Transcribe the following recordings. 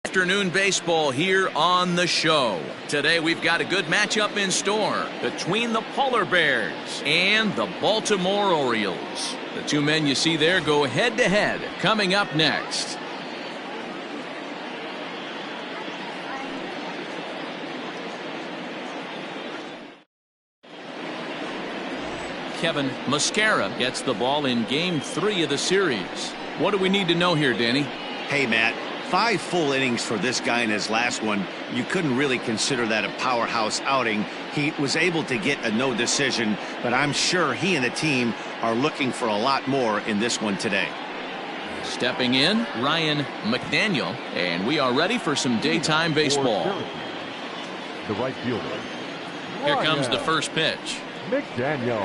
Afternoon baseball here on the show. Today we've got a good matchup in store between the Polar Bears and the Baltimore Orioles. The two men you see there go head-to-head coming up next. Kevin Mascara gets the ball in Game 3 of the series. What do we need to know here, Danny? Hey, Matt. 5 full innings for this guy in his last one. You couldn't really consider that a powerhouse outing. He was able to get a no decision, but I'm sure he and the team are looking for a lot more in this one today. Stepping in, Ryan McDaniel, and we are ready for some daytime baseball. The right fielder. Here comes the first pitch. McDaniel.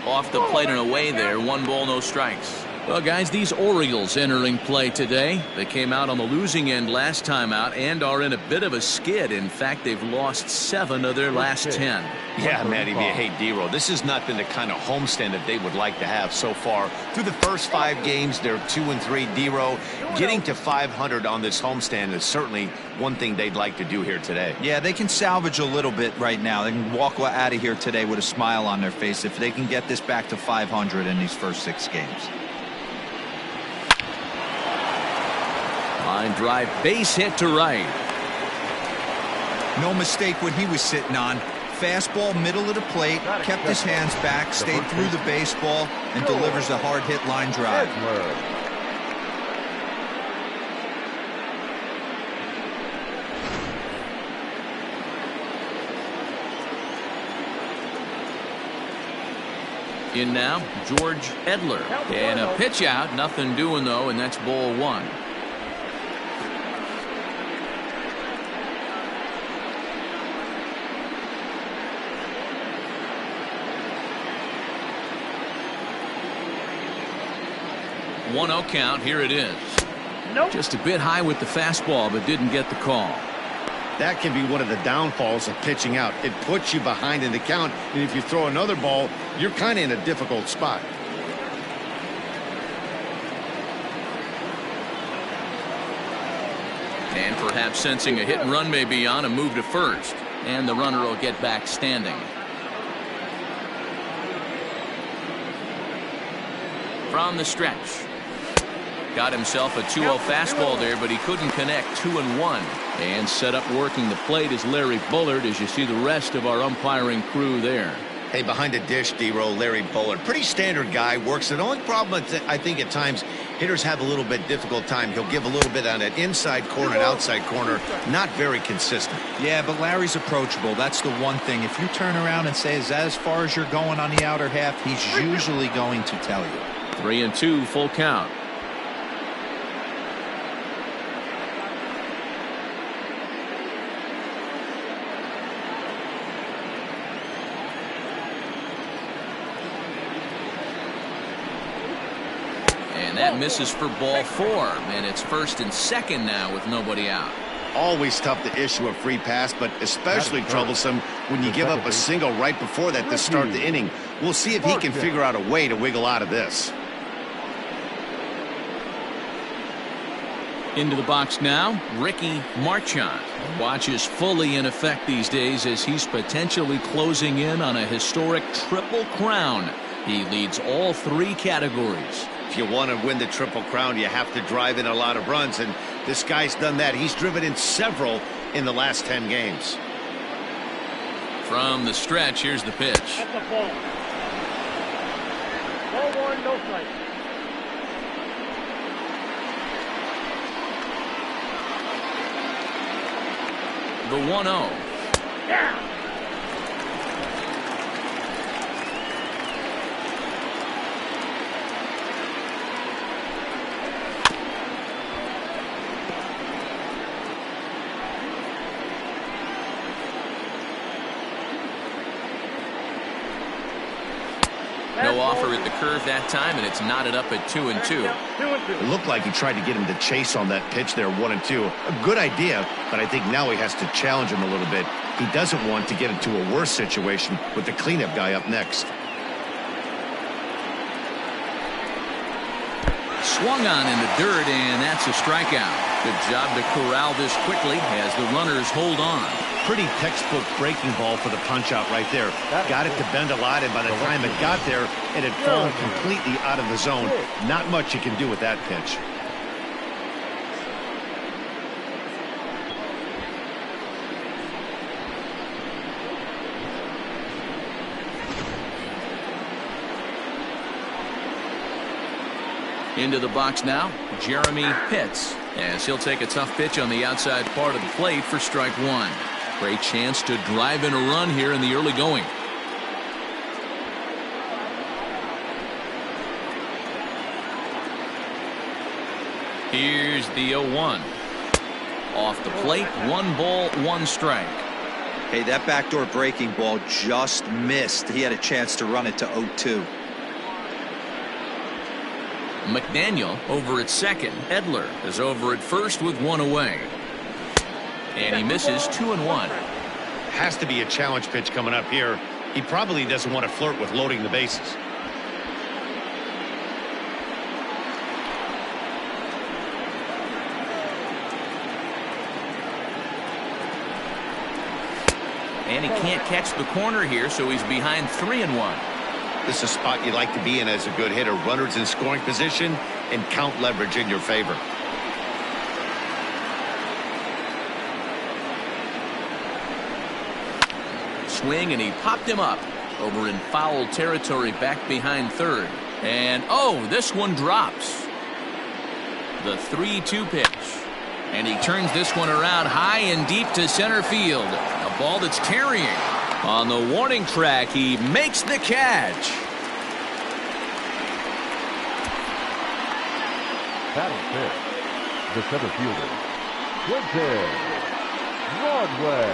Off the plate and away there. 1 ball, no strikes. Well, guys, these Orioles entering play today. They came out on the losing end last time out and are in a bit of a skid. In fact, they've lost 7 of their last 10. Yeah, Matty, hey, D-Row, this has not been the kind of homestand that they would like to have so far. Through the first 5 games, they're 2-3. D-Row, getting to 500 on this homestand is certainly one thing they'd like to do here today. Yeah, they can salvage a little bit right now. They can walk out of here today with a smile on their face if they can get this back to 500 in these first 6 games. Line drive, base hit to right. No mistake what he was sitting on. Fastball, middle of the plate, kept his hands back, stayed through the baseball, and delivers a hard hit line drive. In now, George Edler. And a pitch out, nothing doing though, and that's ball 1. One-zero count. Here it is. Just a bit high with the fastball, but didn't get the call. That can be one of the downfalls of pitching out. It puts you behind in the count, and if you throw another ball, you're kind of in a difficult spot. And perhaps sensing a hit and run may be on, a move to first. And the runner will get back standing. From the stretch. Got himself a 2-0 fastball there, but he couldn't connect. 2-1. And set up working the plate is Larry Bullard, as you see the rest of our umpiring crew there. Hey, behind the dish, D-Row, Larry Bullard. Pretty standard guy, works it. The only problem I think at times hitters have a little bit difficult time. He'll give a little bit on that inside corner and outside corner. Not very consistent. Yeah, but Larry's approachable. That's the one thing. If you turn around and say, is that as far as you're going on the outer half, he's usually going to tell you. 3-2, full count. And that misses for ball 4, and it's first and second now with nobody out. Always tough to issue a free pass, but especially troublesome when you give up a single right before that to start the inning. We'll see if he can figure out a way to wiggle out of this. Into the box now, Ricky Marchant. Watch is fully in effect these days as he's potentially closing in on a historic Triple Crown. He leads all 3 categories. If you want to win the Triple Crown, you have to drive in a lot of runs, and this guy's done that. He's driven in several in the last 10 games. From the stretch, here's the pitch. That's a ball. Ball 1, no strike. The 1-0. Yeah. No offer at the curve that time, and it's knotted up at 2-2. 2-2. It looked like he tried to get him to chase on that pitch there, 1-2. A good idea, but I think now he has to challenge him a little bit. He doesn't want to get into a worse situation with the cleanup guy up next. Swung on in the dirt, and that's a strikeout. Good job to corral this quickly as the runners hold on. Pretty textbook breaking ball for the punch out right there. Got it to bend a lot, and by the time it got there, it had fallen completely out of the zone. Not much you can do with that pitch. Into the box now, Jeremy Pitts, as he'll take a tough pitch on the outside part of the plate for strike one. Great chance to drive in a run here in the early going. Here's the 0-1. Off the plate, 1 ball, 1 strike. Hey, that backdoor breaking ball just missed. He had a chance to run it to 0-2. McDaniel over at second. Edler is over at first with 1 away. And he misses 2-1. Has to be a challenge pitch coming up here. He probably doesn't want to flirt with loading the bases. And he can't catch the corner here, so he's behind 3-1. This is a spot you like to be in as a good hitter. Runners in scoring position and count leverage in your favor. Swing, and he popped him up over in foul territory back behind third. And oh, this one drops. The 3-2 pitch. And he turns this one around high and deep to center field. A ball that's carrying. On the warning track, he makes the catch. Batting fifth, the center fielder, Quentin Broadway.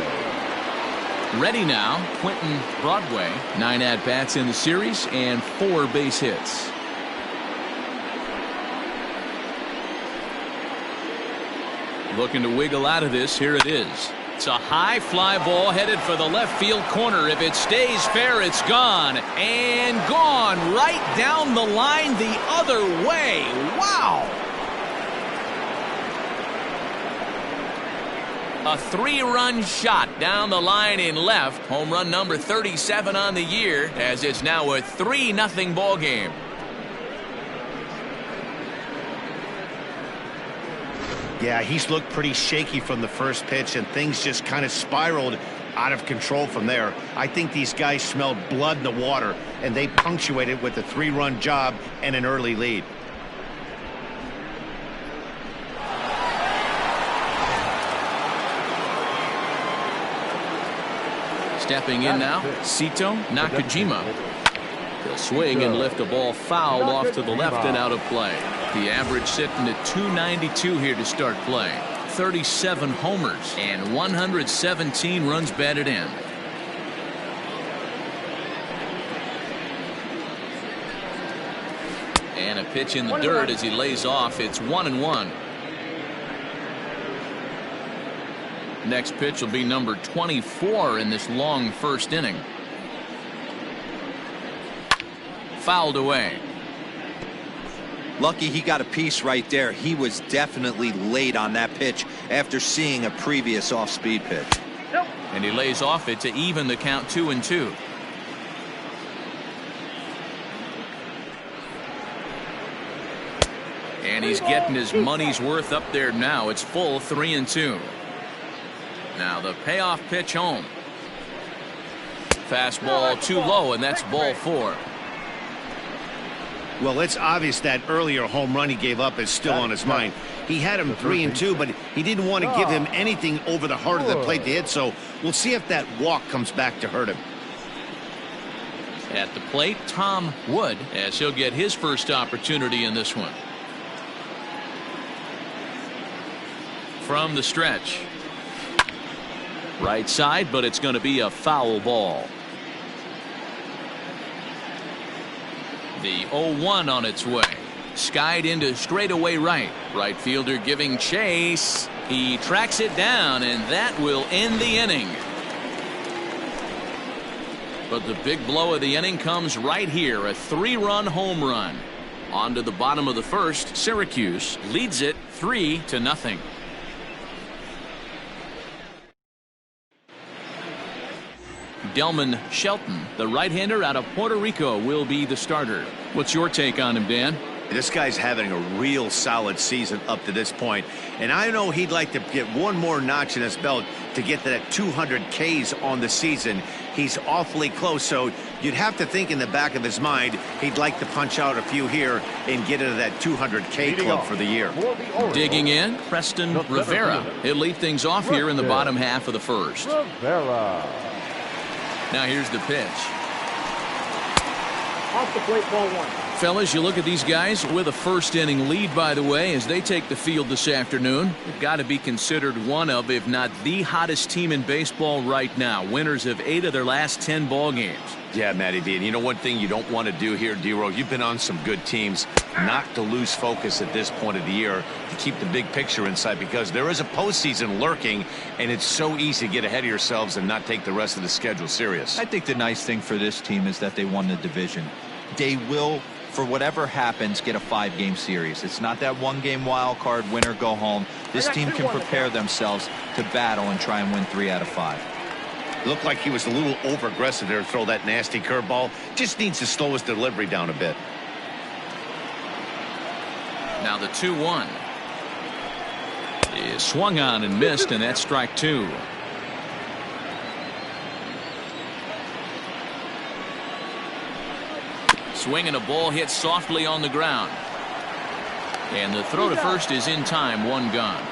Ready now, Quentin Broadway. 9 at-bats in the series and 4 base hits. Looking to wiggle out of this. Here it is. It's a high fly ball headed for the left field corner. If it stays fair, it's gone. And gone right down the line the other way. Wow! A 3-run shot down the line in left. Home run number 37 on the year, as it's now a 3-0 ball game. Yeah, he's looked pretty shaky from the first pitch, and things just kind of spiraled out of control from there. I think these guys smelled blood in the water, and they punctuated with a 3-run job and an early lead. Stepping in now, Sito Nakajima. He'll swing and lift a ball fouled off to the left and out of play. The average sitting at 292 here to start play. 37 homers and 117 runs batted in. And a pitch in the dirt as he lays off. It's 1-1. Next pitch will be number 24 in this long first inning. Fouled away. Lucky he got a piece right there. He was definitely late on that pitch after seeing a previous off-speed pitch. And he lays off it to even the count 2-2. And he's getting his money's worth up there now. It's full 3-2. Now the payoff pitch home. Fastball too low, and that's ball 4. Well, it's obvious that earlier home run he gave up is still on his mind. He had him 3-2, but he didn't want to give him anything over the heart of the plate to hit, so we'll see if that walk comes back to hurt him. At the plate, Tom Wood, as he'll get his first opportunity in this one. From the stretch. Right side, but it's going to be a foul ball. The 0-1 on its way. Skied into straightaway right. Right fielder giving chase. He tracks it down, and that will end the inning. But the big blow of the inning comes right here. A 3-run home run. On to the bottom of the first. Syracuse leads it 3-0. Delman Shelton, the right-hander out of Puerto Rico, will be the starter. What's your take on him, Dan? This guy's having a real solid season up to this point, and I know he'd like to get one more notch in his belt to get to that 200 Ks on the season. He's awfully close, so you'd have to think in the back of his mind he'd like to punch out a few here and get into that 200K club for the year. Digging in, Preston Rivera. He'll lead things off here in the bottom half of the first. Rivera. Now here's the pitch. Off the plate, ball one. Fellas, you look at these guys with a first inning lead, by the way, as they take the field this afternoon. They've got to be considered one of, if not the hottest team in baseball right now. Winners of 8 of their last 10 ball games. Yeah, Matty B. And you know one thing you don't want to do here, D-Row, you've been on some good teams, not to lose focus at this point of the year, to keep the big picture in sight, because there is a postseason lurking, and it's so easy to get ahead of yourselves and not take the rest of the schedule serious. I think the nice thing for this team is that they won the division. They will, for whatever happens, get a 5-game series. It's not that 1-game wild card, win or go home. This team can prepare themselves to battle and try and win 3 out of 5. Looked like he was a little over-aggressive there to throw that nasty curveball. Just needs to slow his delivery down a bit. Now the 2-1 is swung on and missed, and that's strike 2. Swinging a ball hit softly on the ground. And the throw to first is in time, 1 gone.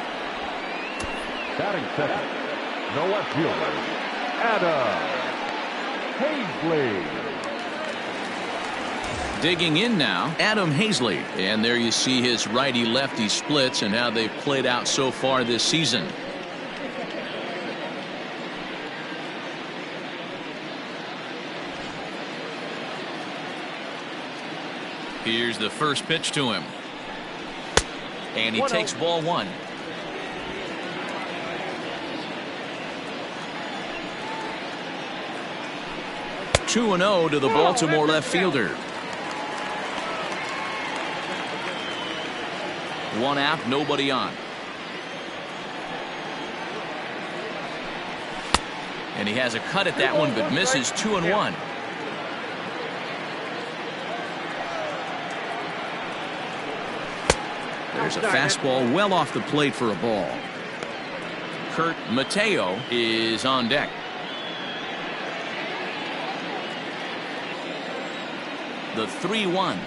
Batting second, no left fielder, Adam Hazley. Digging in now, Adam Hazley. And there you see his righty-lefty splits and how they've played out so far this season. Here's the first pitch to him. And he takes ball 1. Two and 0 to the Baltimore left fielder. 1 out, nobody on. And he has a cut at that one, but misses. 2-1. There's a fastball well off the plate for a ball. Kurt Mateo is on deck. The 3-1.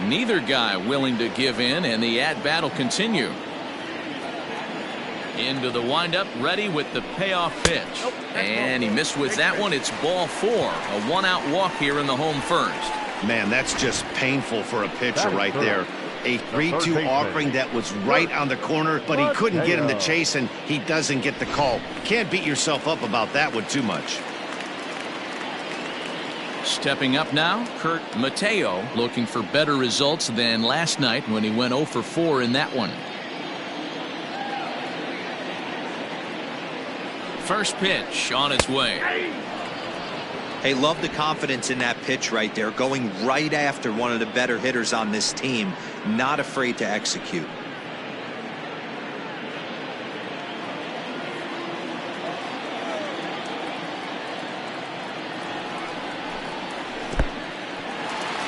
Neither guy willing to give in, and the at-bat will continue. Into the windup, ready with the payoff pitch. And he missed with that one. It's ball 4. A 1-out walk here in the home first. Man, that's just painful for a pitcher right there. A 3-2 offering that was right on the corner, but he couldn't get him to chase, and he doesn't get the call. Can't beat yourself up about that one too much. Stepping up now, Kurt Mateo, looking for better results than last night when he went 0 for 4 in that one. First pitch on its way. Hey, love the confidence in that pitch right there, going right after one of the better hitters on this team, not afraid to execute.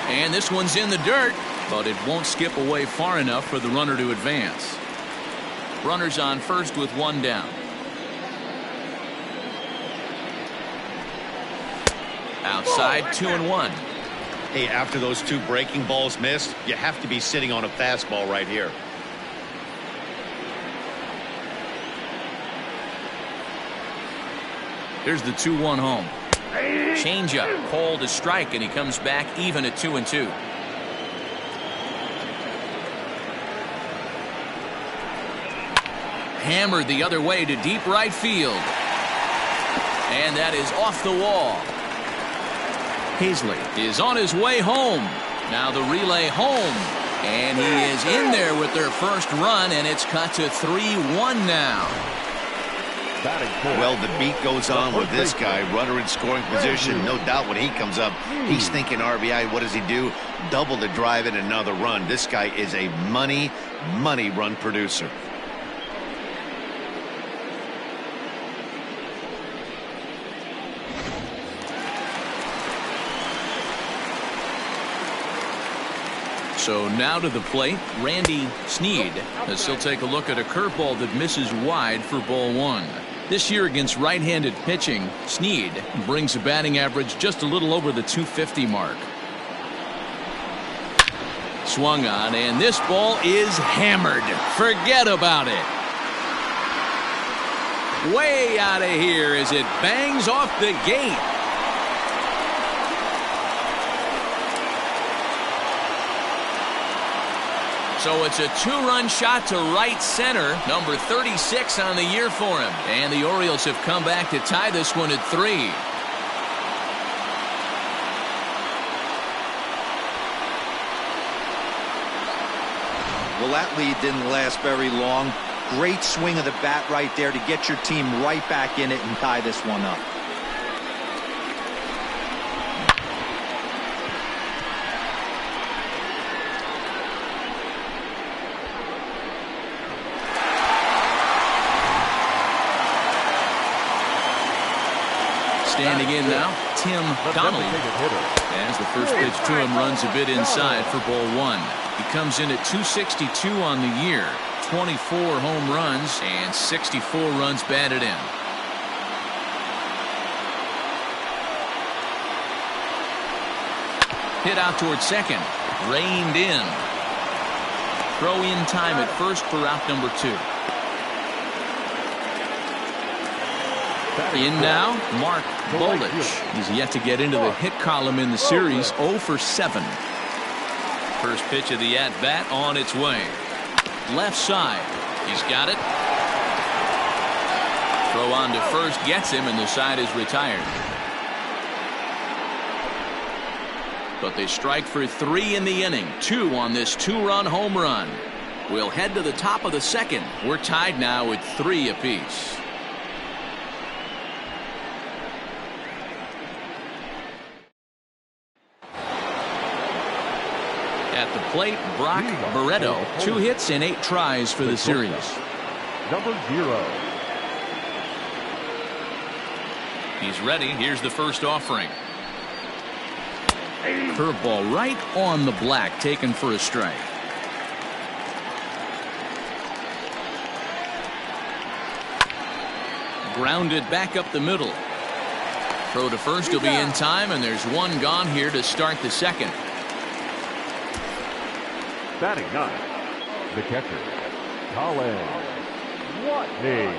And this one's in the dirt, but it won't skip away far enough for the runner to advance. Runners on first with 1 down. Outside, 2-1. Hey, after those 2 breaking balls missed, you have to be sitting on a fastball right here. Here's the 2-1 home. Changeup called to strike, and he comes back even at 2-2. Hammered the other way to deep right field. And that is off the wall. Hazley is on his way home. Now the relay home. And he is in there with their first run, and it's cut to 3-1 now. Batting fourth. Well, the beat goes on with this guy. Runner in scoring position. No doubt when he comes up, he's thinking RBI. What does he do? Double to drive in another run. This guy is a money run producer. So now to the plate, Randy Sneed, as he'll take a look at a curveball that misses wide for ball one. This year against right-handed pitching, Sneed brings a batting average just a little over the 250 mark. Swung on, and this ball is hammered. Forget about it. Way out of here as it bangs off the gate. So it's a two-run shot to right center, number 36 on the year for him. And the Orioles have come back to tie this one at 3. Well, that lead didn't last very long. Great swing of the bat right there to get your team right back in it and tie this one up. Standing in now, Tim Connolly. As the first pitch to him runs a bit inside for ball one. He comes in at 262 on the year, 24 home runs and 64 runs batted in. Hit out towards second, reined in. Throw in time at first for out number 2. In now, Mark Bolich. He's yet to get into the hit column in the series, 0 for 7. First pitch of the at-bat on its way. Left side. He's got it. Throw on to first gets him, and the side is retired. But they strike for 3 in the inning. 2 on this 2-run home run. We'll head to the top of the second. We're tied now at 3 apiece. At the plate, Brock Barreto. 2 hits and 8 tries for the series. Number 0. He's ready. Here's the first offering. Curveball right on the black, taken for a strike. Grounded back up the middle. Throw to first will be in time, and there's 1 gone here to start the second. Batting 9, the catcher, Colin Watney.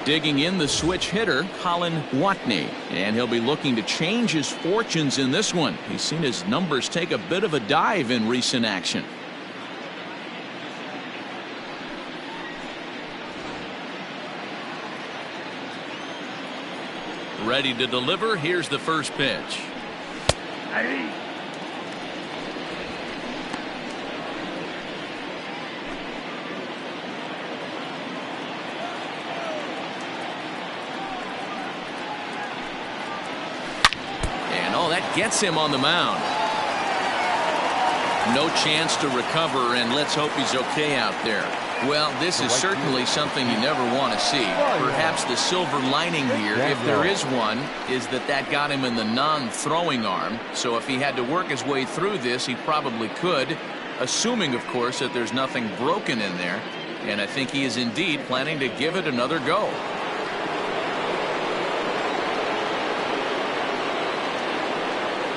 Digging in the switch hitter, Colin Watney. And he'll be looking to change his fortunes in this one. He's seen his numbers take a bit of a dive in recent action. Ready to deliver. Here's the first pitch. Gets him on the mound. No chance to recover, and let's hope he's okay out there. Well, this is certainly something you never want to see. Perhaps the silver lining here, if there is one, is that got him in the non-throwing arm. So if he had to work his way through this, he probably could, assuming, of course, that there's nothing broken in there. And I think he is indeed planning to give it another go.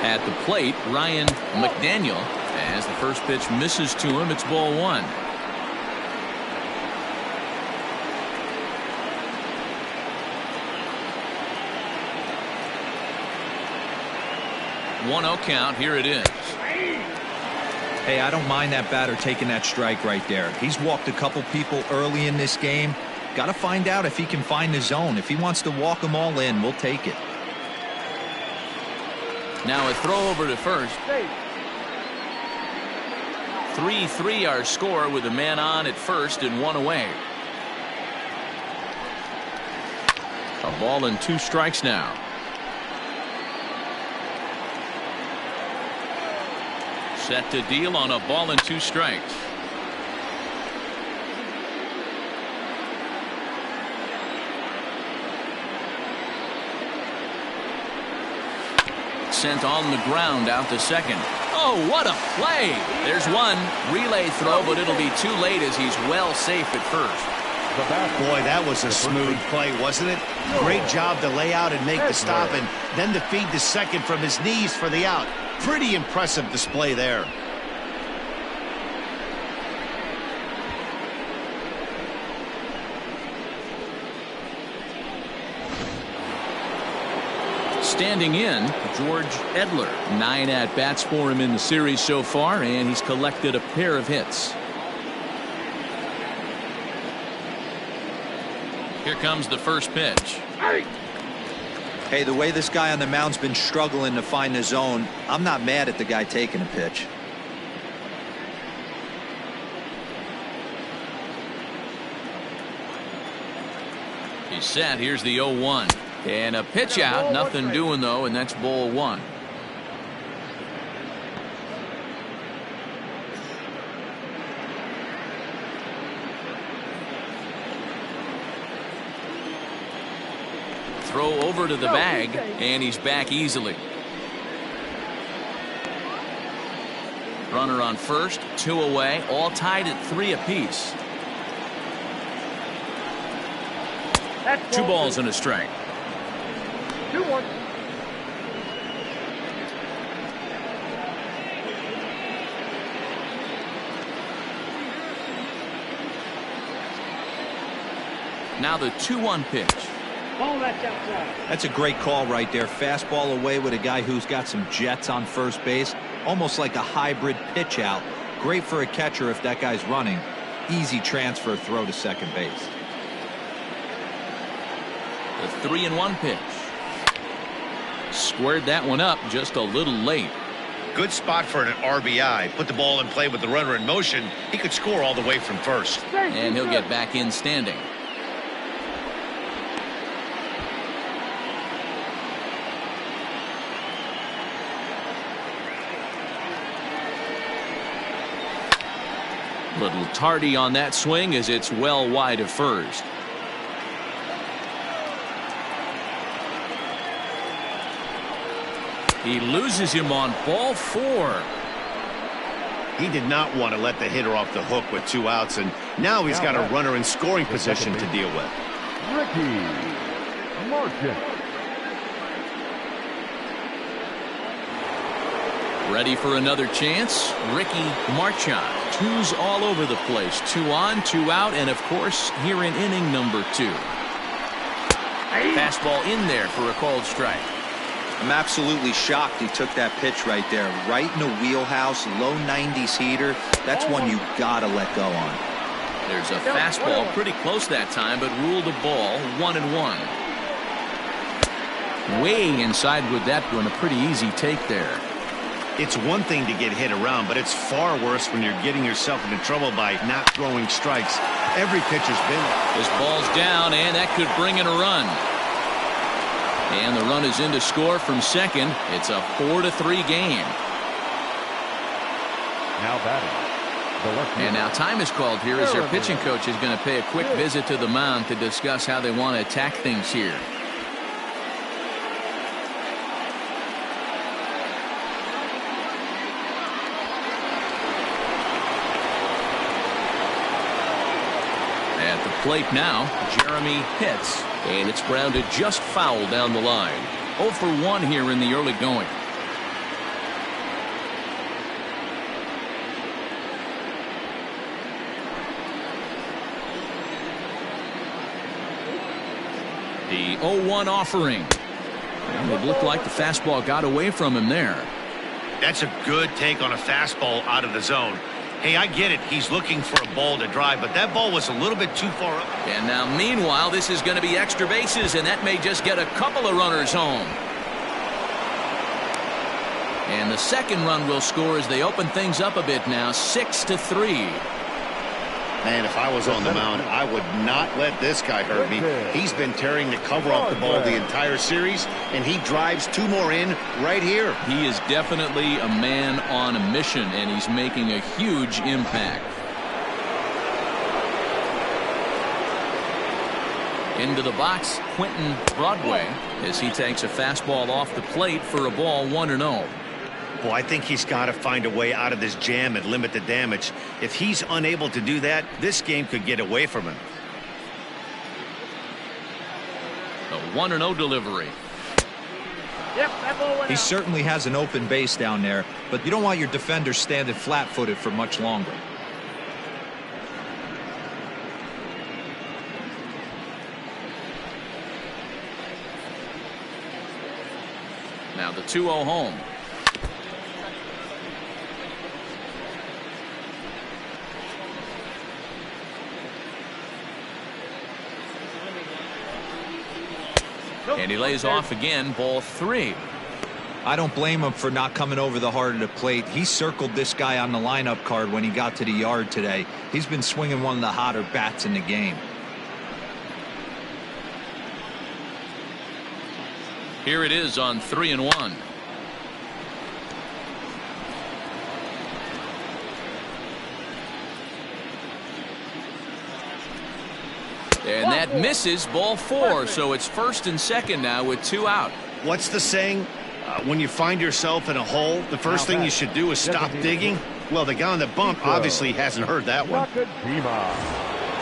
At the plate, Ryan McDaniel. As the first pitch misses to him, it's ball 1. One 0 count. Here it is. Hey, I don't mind that batter taking that strike right there. He's walked a couple people early in this game. Got to find out if he can find the zone. If he wants to walk them all in, we'll take it. Now a throw over to first. 3-3 our score with a man on at first and 1 away. A ball and 2 strikes now. Set to deal on a ball and 2 strikes. Sent on the ground out to second. Oh, what a play. There's one relay throw, but it'll be too late as he's well safe at first. Boy, that was a smooth play, wasn't it? Great job to lay out and make the stop, and then to feed the second from his knees for the out. Pretty impressive display there. Standing in, George Edler. 9 at-bats for him in the series so far, and he's collected a pair of hits. Here comes the first pitch. Hey, the way this guy on the mound's been struggling to find the zone, I'm not mad at the guy taking a pitch. He's set. Here's the 0-1. And a pitch out. Nothing doing, though, and that's ball 1. Throw over to the bag, and he's back easily. Runner on first, 2 away, all tied at 3 apiece. 2 balls and a strike. 2-1. Now the 2-1 pitch. Ball that's outside. That's a great call right there. Fastball away with a guy who's got some jets on first base. Almost like a hybrid pitch out. Great for a catcher if that guy's running. Easy transfer throw to second base. The 3-1 pitch. Squared that one up just a little late. Good spot for an RBI. Put the ball in play with the runner in motion. He could score all the way from first. And he'll get back in standing. Little tardy on that swing as it's well wide of first. He loses him on ball 4. He did not want to let the hitter off the hook with 2 outs, and now he's got a runner in scoring position to deal with. Ricky Martin. Ready for another chance. Ricky Marchand. 2s all over the place. 2 on, 2 out, and of course here in inning number 2. Fastball in there for a called strike. I'm absolutely shocked he took that pitch right there. Right in the wheelhouse, low 90s heater. That's one you gotta let go on. There's a fastball pretty close that time, but ruled a ball. 1-1. Way inside with that one. A pretty easy take there. It's one thing to get hit around, but it's far worse when you're getting yourself into trouble by not throwing strikes. Every pitcher's been there. This ball's down, and that could bring in a run. And the run is in to score from second. It's a 4-3 game. Now batting, the left And now time is called here as their pitching coach is going to pay a quick visit to the mound to discuss how they want to attack things here. At the plate now, Jeremy Pitts. And it's grounded just foul down the line. 0 for 1 here in the early going. The 0-1 offering. And it looked like the fastball got away from him there. That's a good take on a fastball out of the zone. Hey, I get it. He's looking for a ball to drive, but that ball was a little bit too far up. And now, meanwhile, this is going to be extra bases, and that may just get a couple of runners home. And the second run will score as they open things up a bit now, 6-3. Man, if I was on the mound, I would not let this guy hurt me. He's been tearing the cover off the ball the entire series, and he drives 2 more in right here. He is definitely a man on a mission, and he's making a huge impact. Into the box, Quentin Broadway, as he takes a fastball off the plate for a ball, 1-0. Well, I think he's got to find a way out of this jam and limit the damage. If he's unable to do that, this game could get away from him. A 1-0 delivery. Yep, that ball went He out. certainly has an open base down there, but you don't want your defender standing flat-footed for much longer. Now the 2-0 home. And he lays off again, ball 3. I don't blame him for not coming over the heart of the plate. He circled this guy on the lineup card when he got to the yard today. He's been swinging one of the hotter bats in the game. Here it is on 3-1. And that misses, ball 4, so it's first and second now with 2 out. What's the saying? When you find yourself in a hole, the first thing you should do is stop digging. Well, the guy on the bump obviously hasn't heard that one.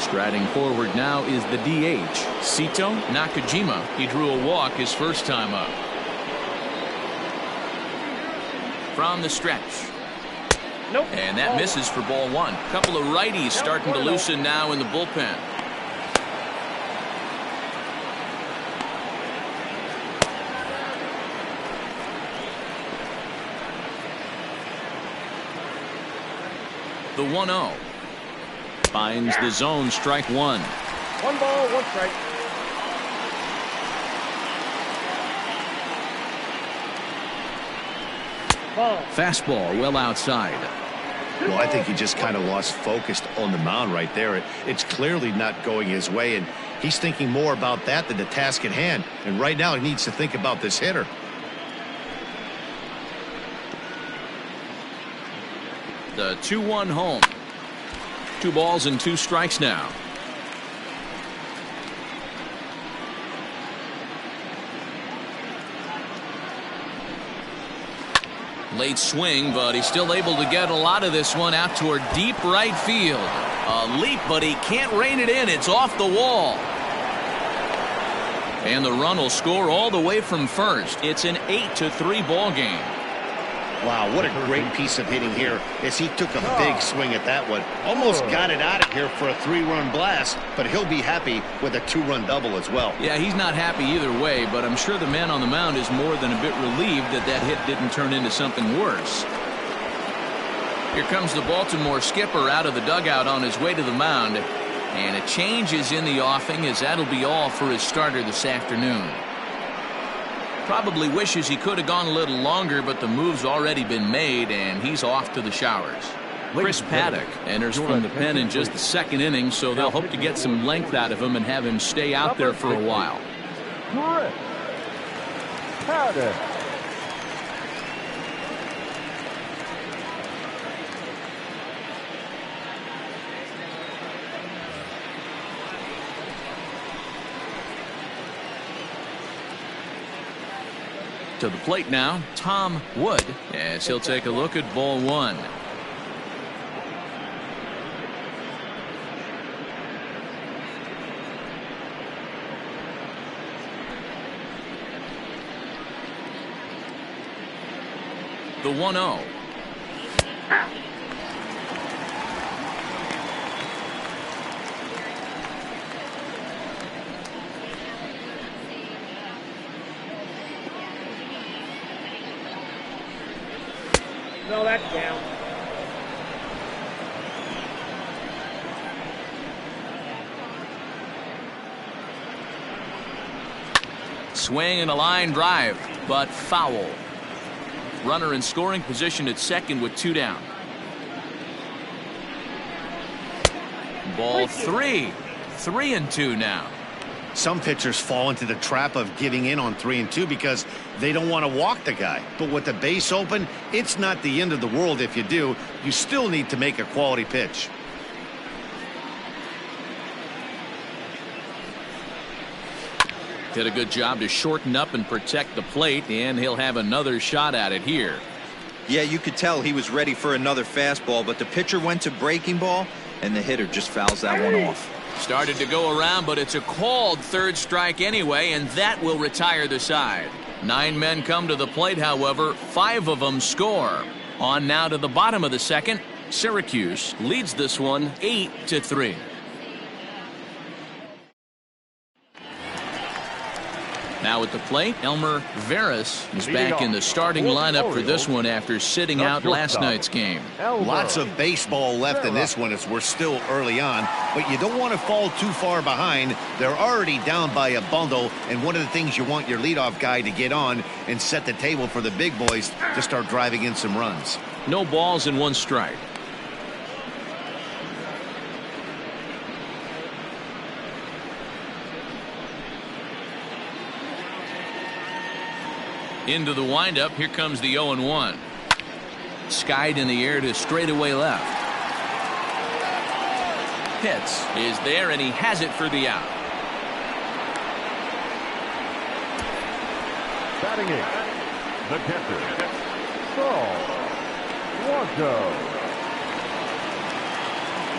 Striding forward now is the DH, Sito Nakajima. He drew a walk his first time up. From the stretch. Nope. And that misses for ball 1. Couple of righties starting to loosen now in the bullpen. The 1-0 finds the zone, strike 1. 1 ball, 1 strike. Ball. Fastball well outside. Well, I think he just kind of lost focus on the mound right there. It's clearly not going his way, and he's thinking more about that than the task at hand. And right now he needs to think about this hitter. The 2-1 home. 2 balls and 2 strikes now. Late swing, but he's still able to get a lot of this one out toward deep right field. A leap, but he can't rein it in. It's off the wall. And the run will score all the way from first. It's an 8-3 ball game. Wow, what a great piece of hitting here as he took a big swing at that one. Almost got it out of here for a 3-run blast, but he'll be happy with a 2-run double as well. Yeah, he's not happy either way, but I'm sure the man on the mound is more than a bit relieved that that hit didn't turn into something worse. Here comes the Baltimore skipper out of the dugout on his way to the mound, and a change is in the offing as that'll be all for his starter this afternoon. Probably wishes he could have gone a little longer, but the move's already been made, and he's off to the showers. Chris Paddock enters from the pen in just the second inning, so they'll hope to get some length out of him and have him stay out there for a while. Chris Paddock. To the plate now, Tom Wood, as he'll take a look at ball 1. The 1-0. No, that's down. Swing and a line drive, but foul. Runner in scoring position at second with 2 down. Ball 3. 3-2 now. Some pitchers fall into the trap of giving in on 3-2 because they don't want to walk the guy. But with the base open, it's not the end of the world if you do. You still need to make a quality pitch. Did a good job to shorten up and protect the plate, and he'll have another shot at it here. Yeah, you could tell he was ready for another fastball, but the pitcher went to breaking ball, and the hitter just fouls that one off. Started to go around, but it's a called third strike anyway, and that will retire the side. 9 men come to the plate, however, 5 of them score. On now to the bottom of the second. Syracuse leads this one 8-3. Now at the plate, Elmer Veras is back in the starting lineup for this one after sitting out last night's game. Lots of baseball left in this one as we're still early on, but you don't want to fall too far behind. They're already down by a bundle, and one of the things you want your leadoff guy to get on and set the table for the big boys to start driving in some runs. No balls and 1 strike. Into the windup. Here comes the 0-1. Skied in the air to straightaway left. Pitts is there, and he has it for the out. Batting in, the catcher, Saul Blanco.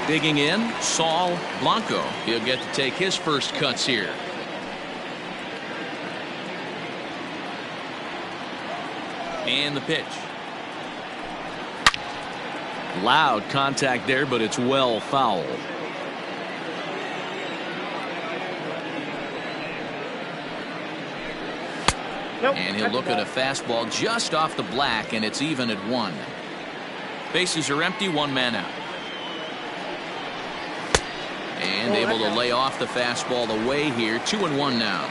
Digging in, Saul Blanco. He'll get to take his first cuts here. And the pitch. Loud contact there, but it's well fouled. Nope. And he'll look at a fastball just off the black, and it's even at 1. Bases are empty, 1 man out. And able to lay off the fastball away here. 2-1 now.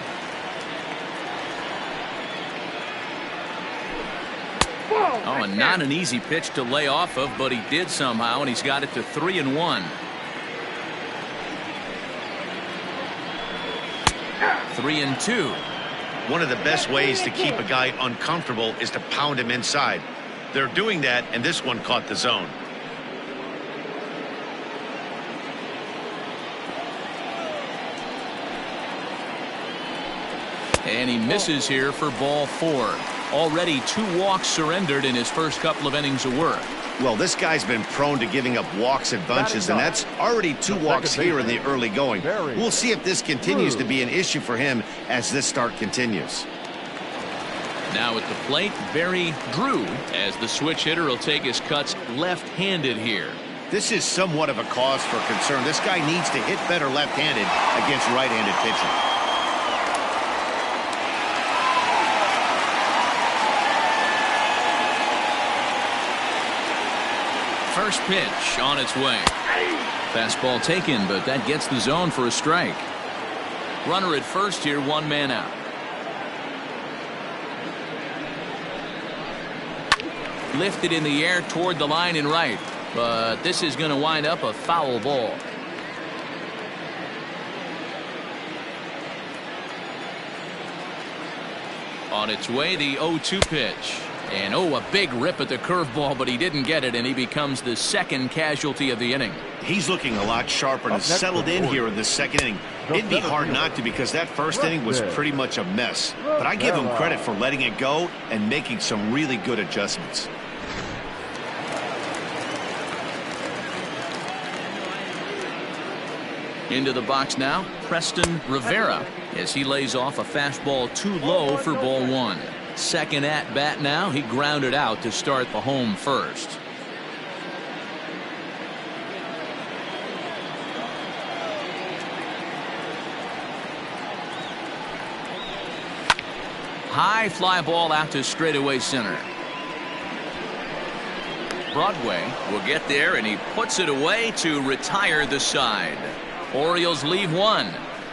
Oh, and not an easy pitch to lay off of, but he did somehow, and he's got it to 3-1. 3-2. One of the best ways to keep a guy uncomfortable is to pound him inside. They're doing that, and this one caught the zone. And he misses here for ball 4. Already 2 walks surrendered in his first couple of innings of work. Well, this guy's been prone to giving up walks at bunches, and that's already 2 walks here in the early going. We'll see if this continues to be an issue for him as this start continues. Now at the plate, Barry Drew, as the switch hitter will take his cuts left-handed here. This is somewhat of a cause for concern. This guy needs to hit better left-handed against right-handed pitching. First pitch on its way. Fastball taken, but that gets the zone for a strike. Runner at first here, 1 man out. Lifted in the air toward the line and right, but this is going to wind up a foul ball. On its way, the 0-2 pitch. And a big rip at the curveball, but he didn't get it, and he becomes the second casualty of the inning. He's looking a lot sharper and has settled in here in the second inning. It'd be hard not to, because that first inning was pretty much a mess. But I give him credit for letting it go and making some really good adjustments. Into the box now, Preston Rivera, as he lays off a fastball too low for ball 1. Second at bat now. He grounded out to start the home first. High fly ball out to straightaway center. Broadway will get there, and he puts it away to retire the side. Orioles leave 1.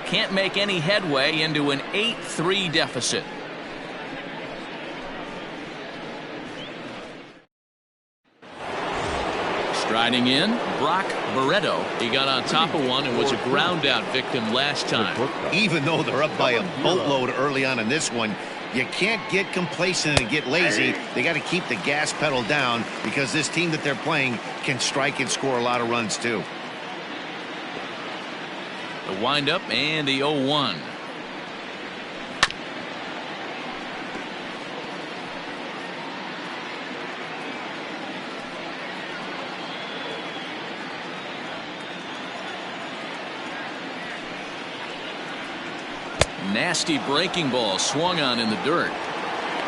Can't make any headway into an 8-3 deficit. Striding in, Brock Barreto. He got on top of one and was a ground out victim last time. Even though they're up by a boatload early on in this one, you can't get complacent and get lazy. They got to keep the gas pedal down because this team that they're playing can strike and score a lot of runs too. The windup and the 0-1. Nasty breaking ball swung on in the dirt.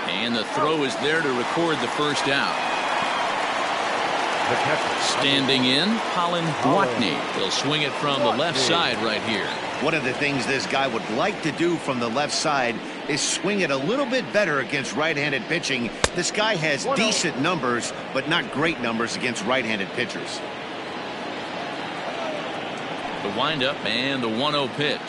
And the throw is there to record the first out. Standing in, Colin Watney. He'll swing it from the left side right here. One of the things this guy would like to do from the left side is swing it a little bit better against right-handed pitching. This guy has decent numbers, but not great numbers against right-handed pitchers. The windup and the 1-0 pitch.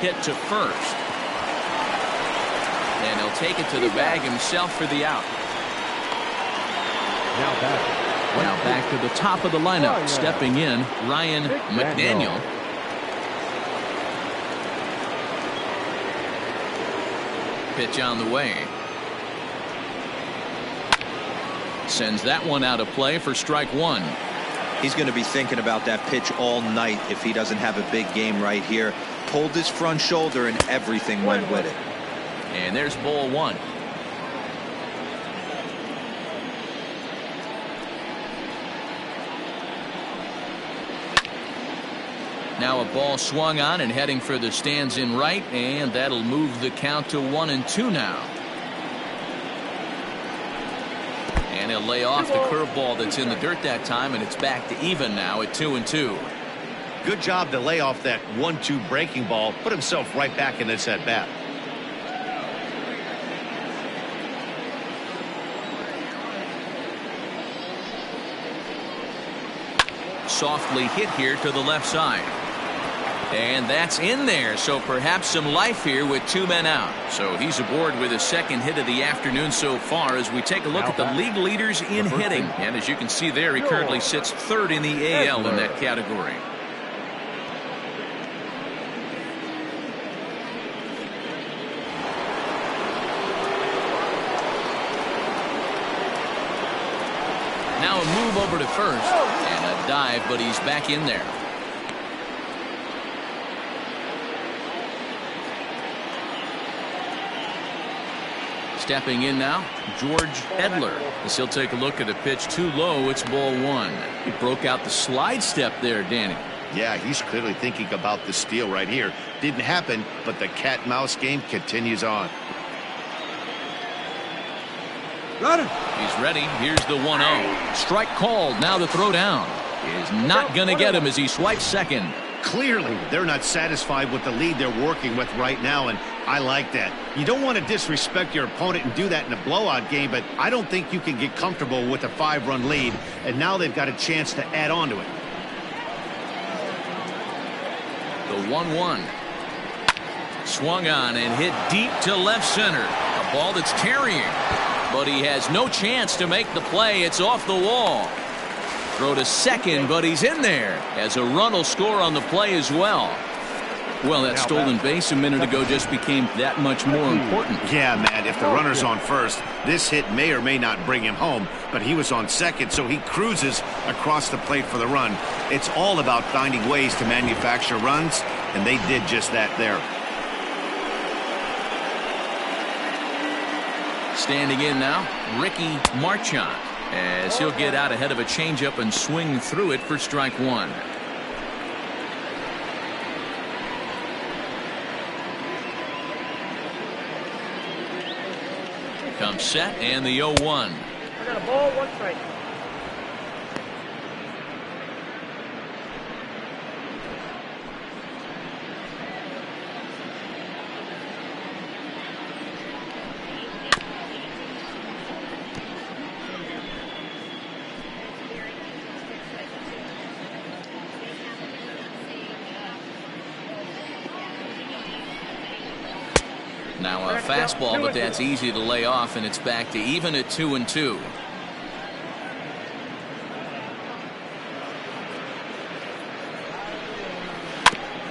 Hit to first. And he'll take it to the bag himself for the out. Now back to the top of the lineup. Stepping in, Ryan McDaniel. Pitch on the way. Sends that one out of play for strike one. He's going to be thinking about that pitch all night if he doesn't have a big game right here. Pulled his front shoulder and everything went with it. And there's ball one. Now a ball swung on and heading for the stands in right, and that'll move the count to 1-2 now. And he'll lay off the curveball that's in the dirt that time, and it's back to even now at 2-2. Good job to lay off that 1-2 breaking ball. Put himself right back in this at bat. Softly hit here to the left side. And that's in there, so perhaps some life here with two men out. So he's aboard with his second hit of the afternoon so far as we take a look at the league leaders in hitting. And as you can see there, he currently sits third in the AL in that category. Now a move over to first and a dive, but he's back in there. Stepping in now, George Edler, as he'll take a look at a pitch too low. It's ball one. He broke out the slide step there, Danny. Yeah, he's clearly thinking about the steal right here. Didn't happen, but the cat-mouse game continues on. He's ready. Here's the 1-0. Strike called. Now the throw down is not going to get him as he swipes second. Clearly, they're not satisfied with the lead they're working with right now, and I like that. You don't want to disrespect your opponent and do that in a blowout game, but I don't think you can get comfortable with a 5-run lead, and now they've got a chance to add on to it. The 1-1. Swung on and hit deep to left center. A ball that's tarrying, but he has no chance to make the play. It's off the wall. Throw to second, but he's in there as a run will score on the play as well. Well, that stolen base a minute ago just became that much more important. Yeah, man, if the runner's on first, this hit may or may not bring him home, but he was on second, so he cruises across the plate for the run. It's all about finding ways to manufacture runs, and they did just that there. Standing in now, Ricky Marchant, as he'll get out ahead of a changeup and swing through it for strike one. Comes set and the 0-1. I got a ball, one strike. Now a fastball, but that's easy to lay off, and it's back to even at 2-2.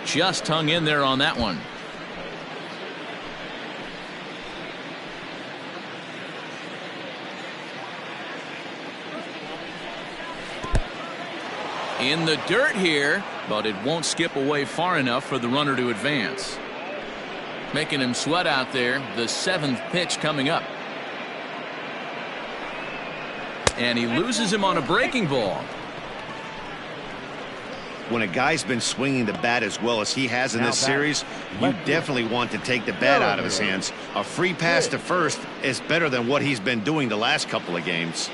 Just hung in there on that one. In the dirt here, but it won't skip away far enough for the runner to advance. Making him sweat out there. The 7th pitch coming up. And he loses him on a breaking ball. When a guy's been swinging the bat as well as he has in this series, you definitely want to take the bat out of his hands. A free pass to first is better than what he's been doing the last couple of games.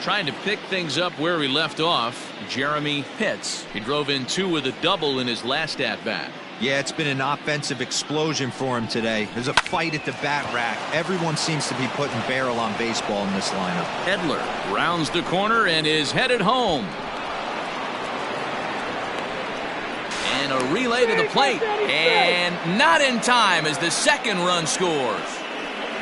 Trying to pick things up where he left off, Jeremy Pitts. He drove in 2 with a double in his last at-bat. Yeah, it's been an offensive explosion for him today. There's a fight at the bat rack. Everyone seems to be putting barrel on baseball in this lineup. Edler rounds the corner and is headed home. And a relay to the plate, and not in time as the second run scores.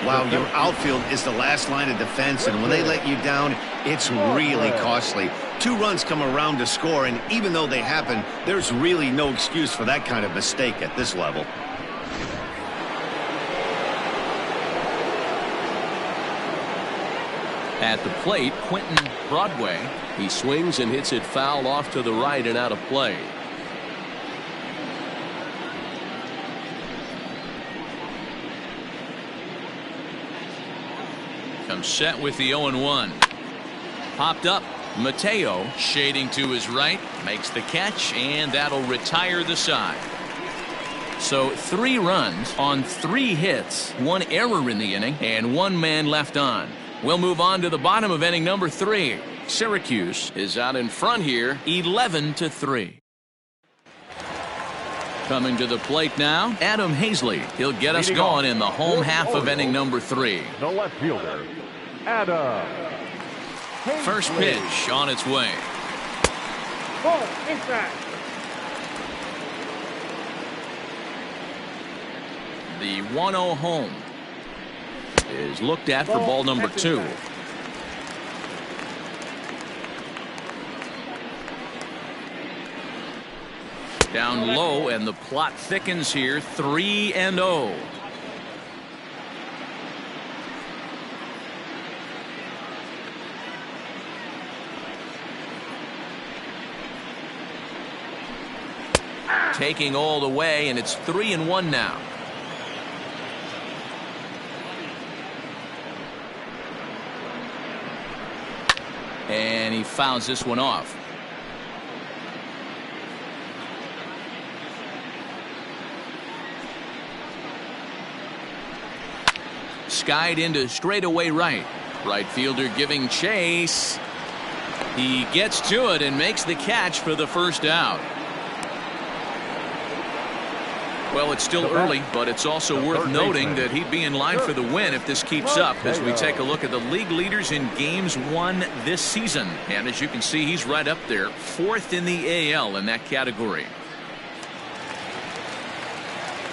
Wow, your outfield is the last line of defense, and when they let you down, it's really costly. 2 runs come around to score, and even though they happen, there's really no excuse for that kind of mistake at this level. At the plate, Quentin Broadway. He swings and hits it foul off to the right and out of play. Comes set with the 0-1. Popped up. Mateo shading to his right, makes the catch, and that'll retire the side. So 3 runs on 3 hits, 1 error in the inning, and 1 man left on. We'll move on to the bottom of inning number 3. Syracuse is out in front here, 11-3. Coming to the plate now, Adam Hazley. He'll get us going in the home half of inning number 3. The left fielder, Adam. First pitch on its way. Ball inside. The 1-0 home is looked at for ball number 2. Down low, and the plot thickens here. 3-0. Taking all the way, and it's 3-1 now. And he fouls this one off. Skied into straightaway right. Right fielder giving chase. He gets to it and makes the catch for the first out. Well, it's still early, but it's also worth noting that he'd be in line for the win if this keeps up as we take a look at the league leaders in games won this season. And as you can see, he's right up there, 4th in the AL in that category.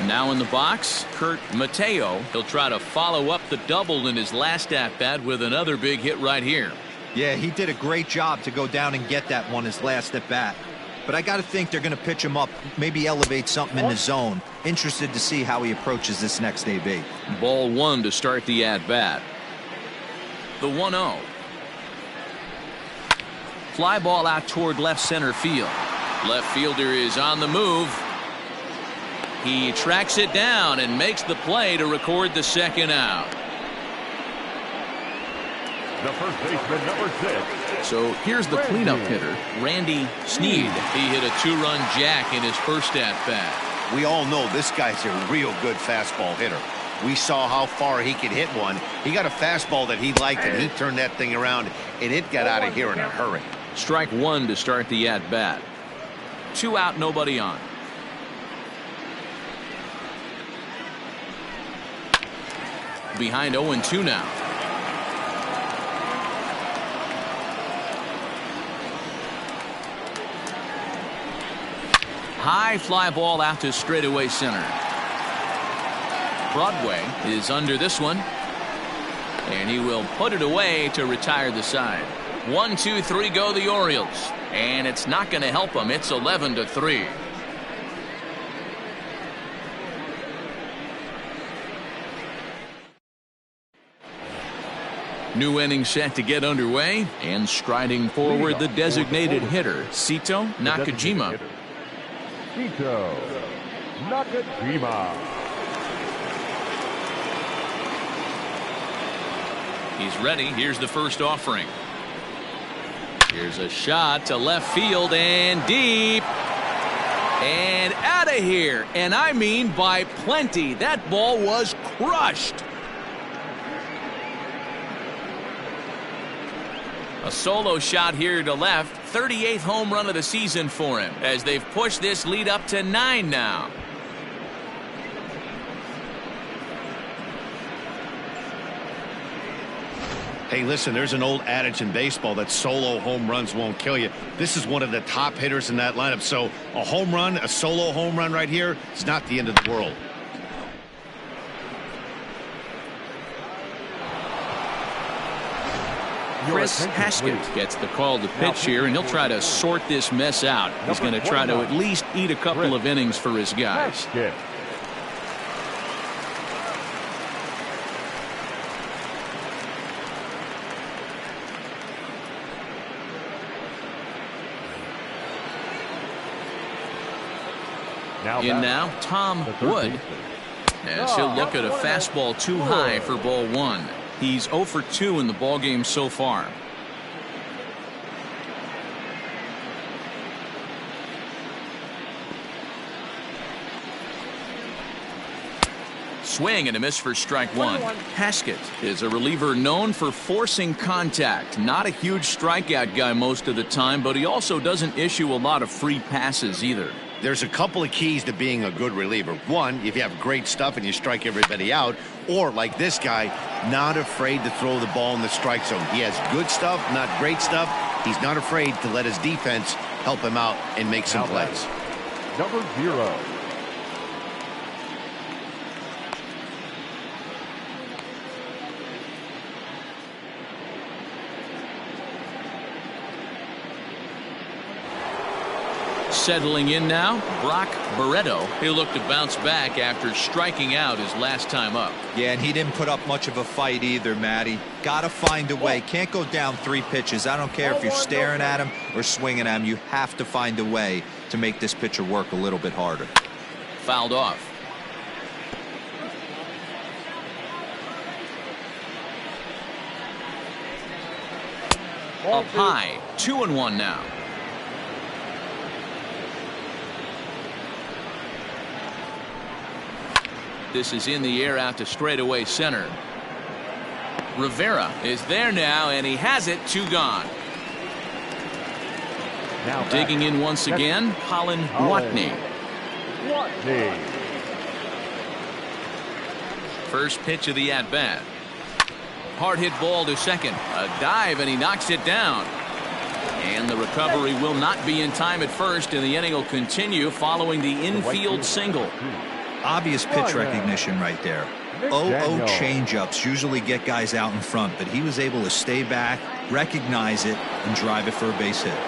Now in the box, Kurt Mateo. He'll try to follow up the double in his last at-bat with another big hit right here. Yeah, he did a great job to go down and get that one his last at-bat. But I got to think they're going to pitch him up, maybe elevate something in the zone. Interested to see how he approaches this next AB. Ball 1 to start the at-bat. The 1-0. Fly ball out toward left center field. Left fielder is on the move. He tracks it down and makes the play to record the second out. The first baseman, number 6. So here's the cleanup hitter, Randy Sneed. He hit a 2-run jack in his first at-bat. We all know this guy's a real good fastball hitter. We saw how far he could hit one. He got a fastball that he liked, and he turned that thing around, and it got out of here in a hurry. Strike 1 to start the at-bat. 2 out, nobody on. Behind 0-2 now. High fly ball out to straightaway center. Broadway is under this one. And he will put it away to retire the side. 1, 2, 3 go the Orioles. And it's not going to help them. It's 11-3. New inning set to get underway, and striding forward the designated hitter, Sito Nakajima. Sito Nakajima. He's ready. Here's the first offering. Here's a shot to left field and deep. And out of here. And I mean by plenty. That ball was crushed. A solo shot here to left. 38th home run of the season for him as they've pushed this lead up to 9 now. Hey, listen, there's an old adage in baseball that solo home runs won't kill you. This is one of the top hitters in that lineup. So a home run, a solo home run right here, it's not the end of the world. Chris Haskett gets the call to pitch here, and he'll try to sort this mess out. He's going to try to at least eat a couple of innings for his guys. In now, Tom Wood, as he'll look at a fastball too high for ball 1. He's 0 for 2 in the ballgame so far. Swing and a miss for strike 1. Haskett is a reliever known for forcing contact. Not a huge strikeout guy most of the time, but he also doesn't issue a lot of free passes either. There's a couple of keys to being a good reliever. One, if you have great stuff and you strike everybody out, or like this guy, not afraid to throw the ball in the strike zone. He has good stuff, not great stuff. He's not afraid to let his defense help him out and make some plays. Number 0. Settling in now, Brock Barreto. He'll look to bounce back after striking out his last time up. Yeah, and he didn't put up much of a fight either, Matty. Got to find a way. Can't go down 3 pitches. I don't care if you're staring at him or swinging at him. You have to find a way to make this pitcher work a little bit harder. Fouled off. Up high, 2-1 now. This is in the air out to straightaway center. Rivera is there now, and he has it. 2 gone. Now digging in once again, Colin Watney. First pitch of the at-bat. Hard hit ball to second. A dive, and he knocks it down. And the recovery will not be in time at first, and the inning will continue following the infield single. Obvious pitch recognition right there. 0-0 changeups usually get guys out in front, but he was able to stay back, recognize it, and drive it for a base hit.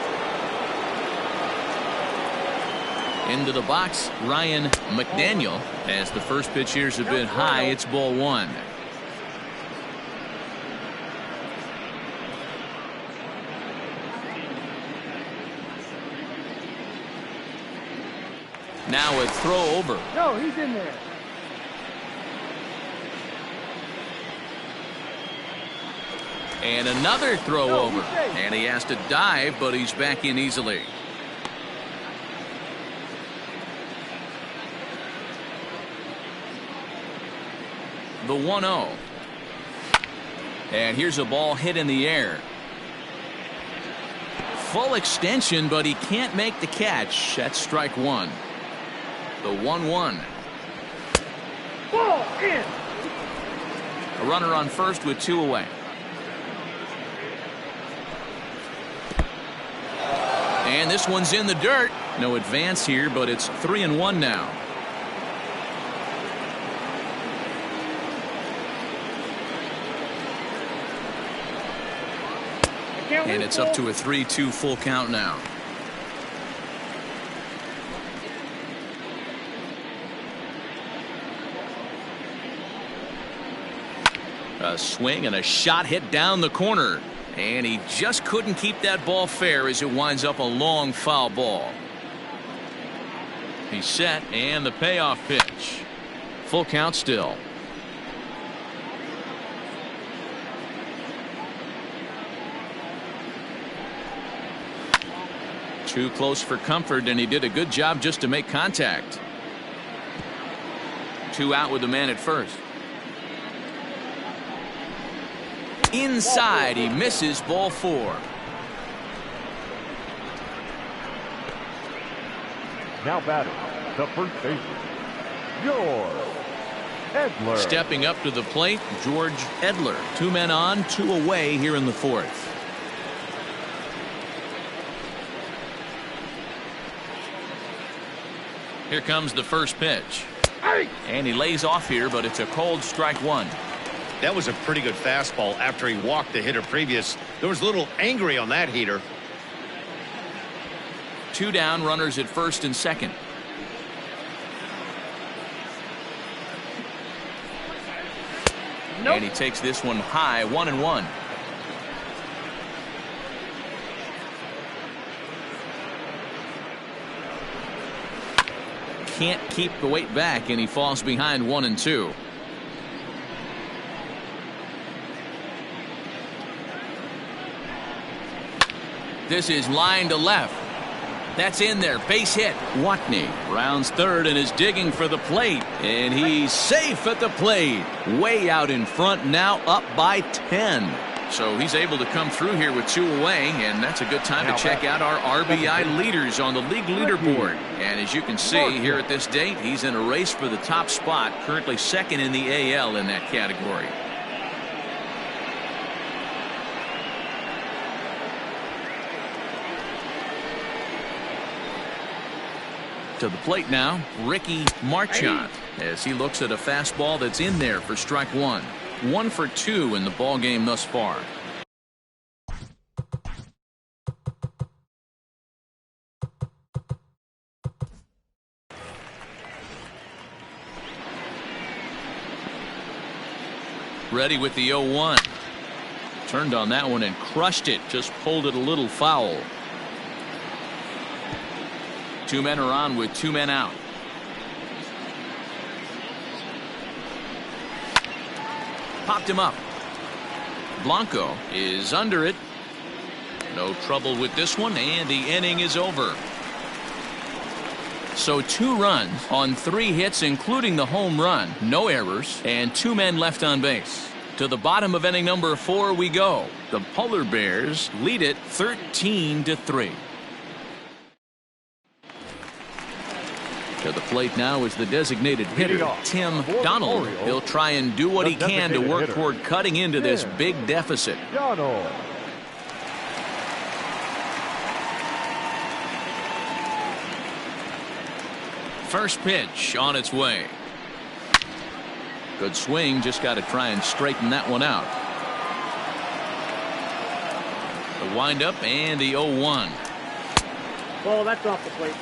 Into the box, Ryan McDaniel. As the first pitch here's a bit high, it's ball 1. Now a throw over. No, he's in there. And another throw over. And he has to dive, but he's back in easily. The 1-0. And here's a ball hit in the air. Full extension, but he can't make the catch. That's strike 1. The 1-1. Ball in. A runner on first with 2 away. And this one's in the dirt. No advance here, but it's 3-1 now. And it's up to a 3-2 full count now. A swing and a shot hit down the corner. And he just couldn't keep that ball fair as it winds up a long foul ball. He's set, and the payoff pitch. Full count still. Too close for comfort, and he did a good job just to make contact. 2 out with the man at first. Inside, he misses, ball 4. Now batting, the first baseman, George Edler. Stepping up to the plate, George Edler. 2 men on, 2 away here in the 4th. Here comes the first pitch. And he lays off here, but it's a cold strike 1. That was a pretty good fastball after he walked the hitter previous. There was a little angry on that heater. 2 down, runners at first and second. And he takes this one high, 1-1. Can't keep the weight back, and he falls behind 1-2. This is line to left. That's in there. Base hit. Watney rounds third and is digging for the plate. And he's safe at the plate. Way out in front now, up by 10. So he's able to come through here with 2 away, and that's a good time to check out our RBI leaders on the league leaderboard. And as you can see here at this date, he's in a race for the top spot, currently second in the AL in that category. To the plate now, Ricky Marchant, as he looks at a fastball that's in there for strike 1. 1 for 2 in the ball game thus far. Ready with the 0-1. Turned on that one and crushed it. Just pulled it a little foul. 2 men are on with 2 men out. Popped him up. Blanco is under it. No trouble with this one, and the inning is over. So 2 runs on 3 hits, including the home run. No errors, and 2 men left on base. To the bottom of inning number 4 we go. The Polar Bears lead it 13-3. To the plate now is the designated hitter, Tim Donald. He'll try and do what he can to work toward cutting into this big deficit. First pitch on its way. Good swing, just got to try and straighten that one out. The windup and the 0-1. Well, that's off the plate.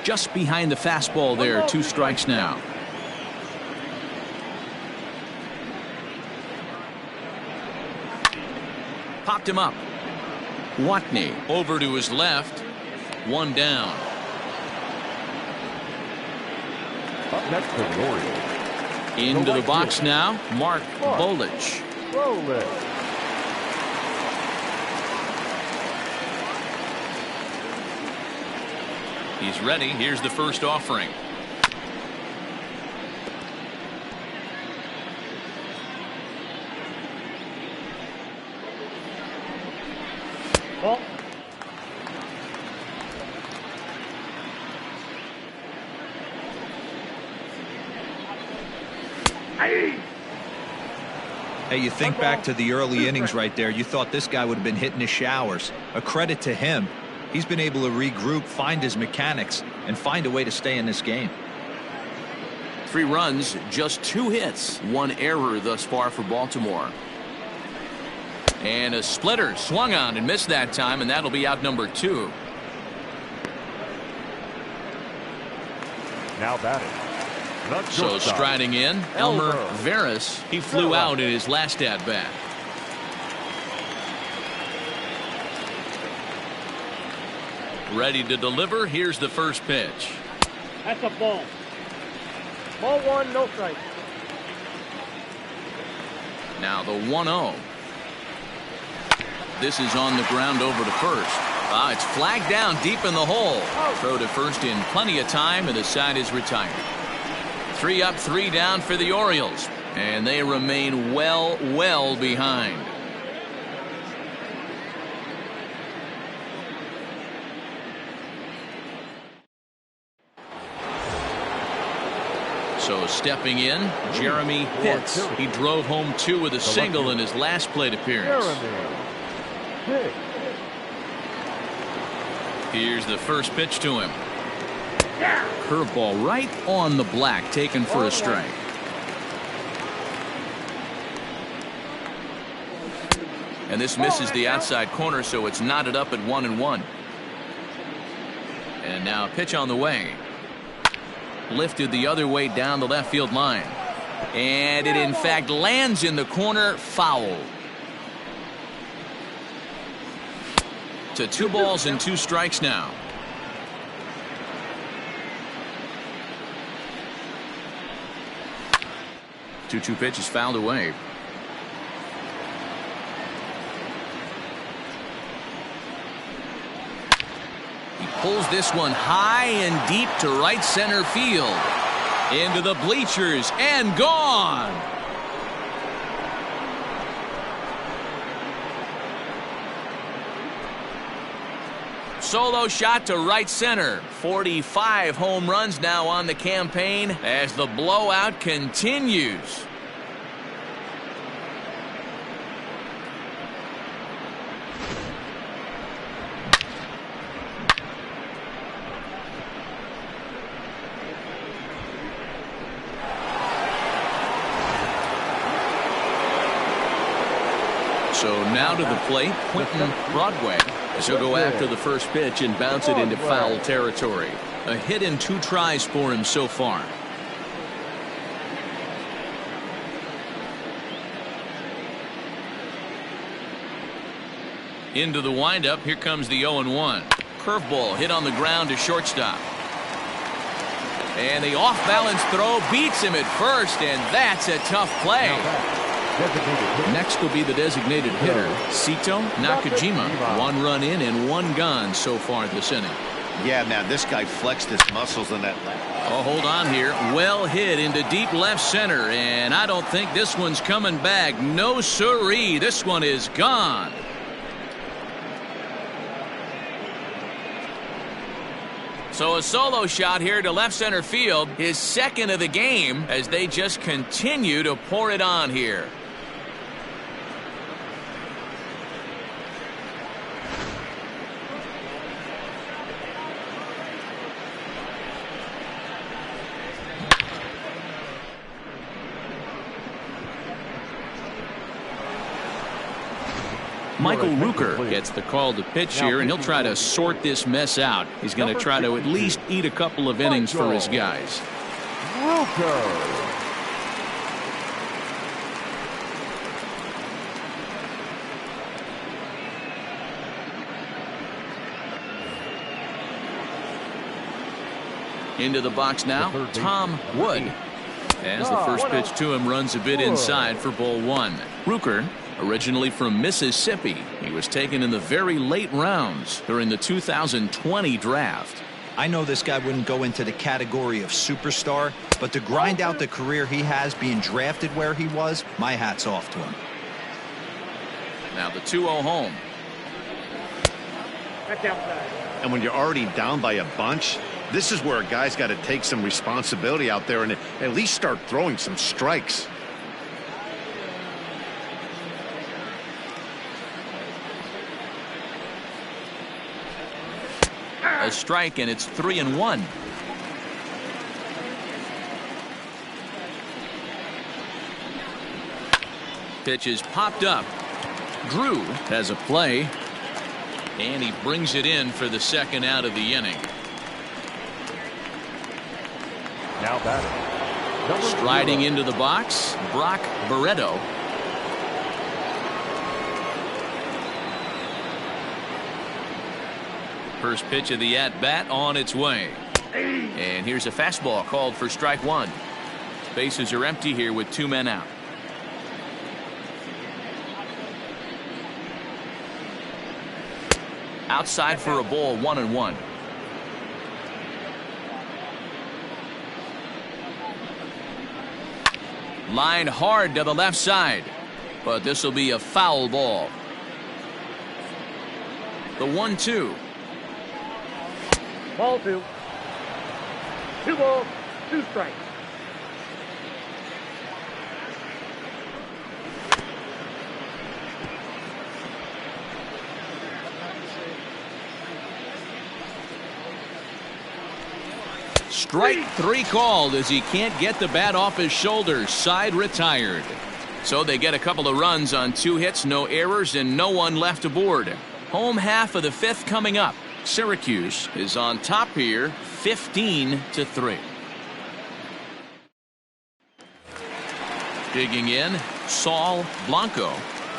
Just behind the fastball there, 2 strikes now. Popped him up. Watney over to his left. 1 down. Up next for the Orioles. Into the box now, Mark Bolich. He's ready. Here's the first offering. Ball. Hey, you think back to the early innings right there. You thought this guy would have been hitting his showers. A credit to him. He's been able to regroup, find his mechanics, and find a way to stay in this game. 3 runs, just 2 hits, 1 error thus far for Baltimore. And a splitter swung on and missed that time, and that'll be out number 2. Now batting. So striding in, Elmer Veras. He flew out in his last at bat. Ready to deliver. Here's the first pitch. That's a ball. Ball 1, no strike. Now the 1-0. This is on the ground over to first. It's flagged down deep in the hole. Throw to first in plenty of time, and the side is retired. 3 up, 3 down for the Orioles, and they remain well behind. So stepping in, Jeremy Pitts. He drove home 2 with a single in his last plate appearance. Here's the first pitch to him. Curveball right on the black, taken for a strike. And this misses the outside corner, so it's knotted up at 1-1. And now a pitch on the way. Lifted the other way down the left field line. And it in fact lands in the corner, foul. To 2 balls and 2 strikes now. Two pitches fouled away. He pulls this one high and deep to right center field. Into the bleachers and gone. Solo shot to right center. 45 home runs now on the campaign as the blowout continues. So now to the plate, Quentin Broadway. As he'll go after the first pitch and bounce it into foul territory. A hit in 2 tries for him so far. Into the windup. Here comes the 0-1. Curveball hit on the ground to shortstop. And the off-balance throw beats him at first, and that's a tough play. Next will be the designated hitter, Sito Nakajima. 1 run in and 1 gone so far this inning. Yeah, man, this guy flexed his muscles in that left. Oh, hold on here. Well hit into deep left center, and I don't think this one's coming back. No siree. This one is gone. So a solo shot here to left center field, his second of the game, as they just continue to pour it on here. Michael Rooker gets the call to pitch here, and he'll try to sort this mess out. He's going to try to at least eat a couple of innings for his guys. Rooker. Into the box now, Tom Wood. As the first pitch to him runs a bit inside for ball 1. Rooker, originally from Mississippi, he was taken in the very late rounds during the 2020 draft. I know this guy wouldn't go into the category of superstar, but to grind out the career he has being drafted where he was, my hat's off to him. Now the 2-0 home. That's outside. And when you're already down by a bunch, this is where a guy's got to take some responsibility out there and at least start throwing some strikes. A strike, and it's 3-1. Pitch is popped up. Drew has a play. And he brings it in for the second out of the inning. Now batting. Striding into the box, Brock Barreto. First pitch of the at-bat on its way. And here's a fastball called for strike one. Bases are empty here with 2 men out. Outside for a ball, 1-1. Line hard to the left side, but this will be a foul ball. The 1-2. Ball 2. 2 balls, 2 strikes. Strike 3 called as he can't get the bat off his shoulders. Side retired. So they get a couple of runs on 2 hits, no errors, and no one left aboard. Home half of the 5th coming up. Syracuse is on top here, 15-3. Digging in, Saul Blanco.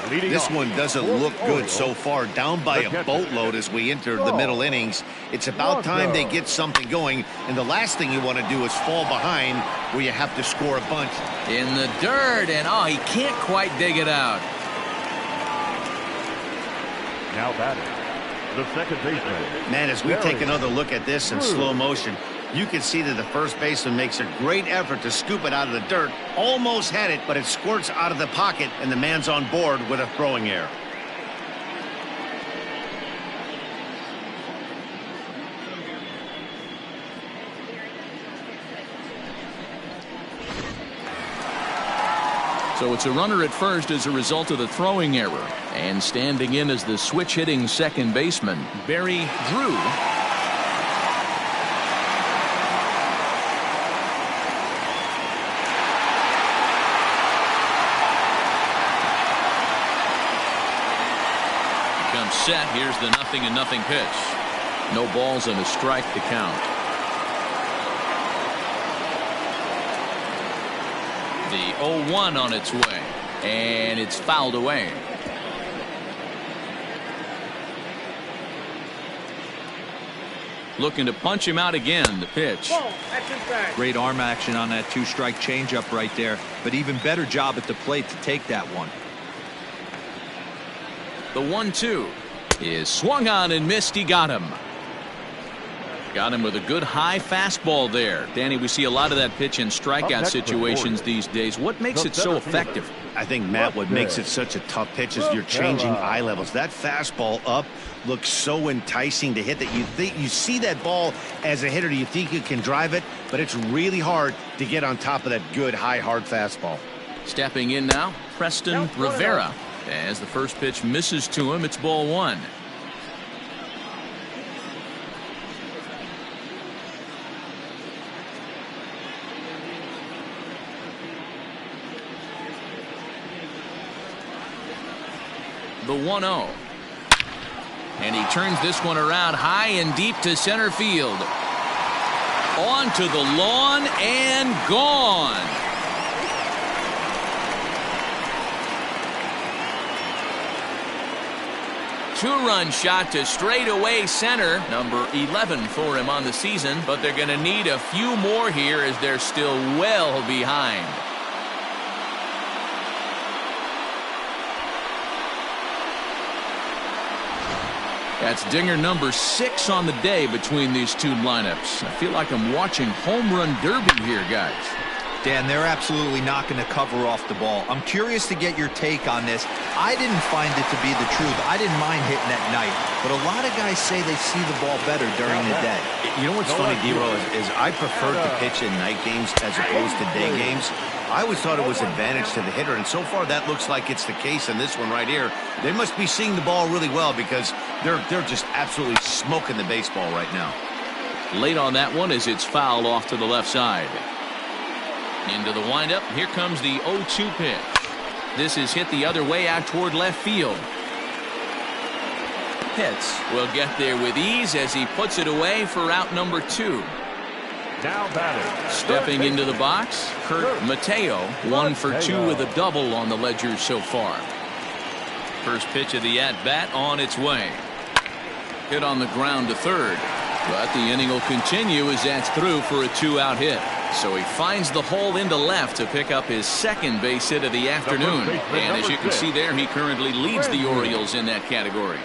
This one doesn't look good so far. Down by a boatload as we enter the middle innings. It's about time they get something going. And the last thing you want to do is fall behind where you have to score a bunch. In the dirt, and oh, he can't quite dig it out. Now batting. The second baseman. Man, as we take another look at this in slow motion, you can see that the first baseman makes a great effort to scoop it out of the dirt. Almost had it, but it squirts out of the pocket, and the man's on board with a throwing error. So it's a runner at first as a result of the throwing error. And standing in as the switch-hitting second baseman, Barry Drew. Comes set. Here's the 0-0 pitch. No balls and a strike to count. The 0-1 on its way, and it's fouled away. Looking to punch him out again. The pitch. Great arm action on that 2-strike changeup right there, but even better job at the plate to take that one. The 1-2 is swung on and missed. He got him. Got him with a good high fastball there. Danny, we see a lot of that pitch in strikeout situations these days. What makes it so effective? I think, Matt, what makes it such a tough pitch is you're changing eye levels. That fastball up looks so enticing to hit that you see that ball as a hitter. You think you can drive it, but it's really hard to get on top of that good high hard fastball. Stepping in now, Preston Rivera. As the first pitch misses to him, it's ball 1. The 1-0. And he turns this one around high and deep to center field. On to the lawn and gone. Two-run shot to straightaway center. Number 11 for him on the season, but they're going to need a few more here as they're still well behind. That's dinger number 6 on the day between these two lineups. I feel like I'm watching home run derby here, guys. Dan, they're absolutely not going to cover off the ball. I'm curious to get your take on this. I didn't find it to be the truth. I didn't mind hitting at night, but a lot of guys say they see the ball better during the day. You know what's funny, D-Roll, is I prefer to pitch in night games as opposed to day games. I always thought it was advantage to the hitter, and so far that looks like it's the case in this one right here. They must be seeing the ball really well because they're just absolutely smoking the baseball right now. Late on that one as it's fouled off to the left side. Into the windup. Here comes the 0-2 pitch. This is hit the other way out toward left field. Pitts will get there with ease as he puts it away for out number 2. Now batting. Stepping into the box, Kurt Mateo, 1 for 2 with a double on the ledger so far. First pitch of the at-bat on its way. Hit on the ground to third, but the inning will continue as that's through for a 2-out hit. So he finds the hole into left to pick up his second base hit of the afternoon. And as you can see there, he currently leads the Orioles in that category.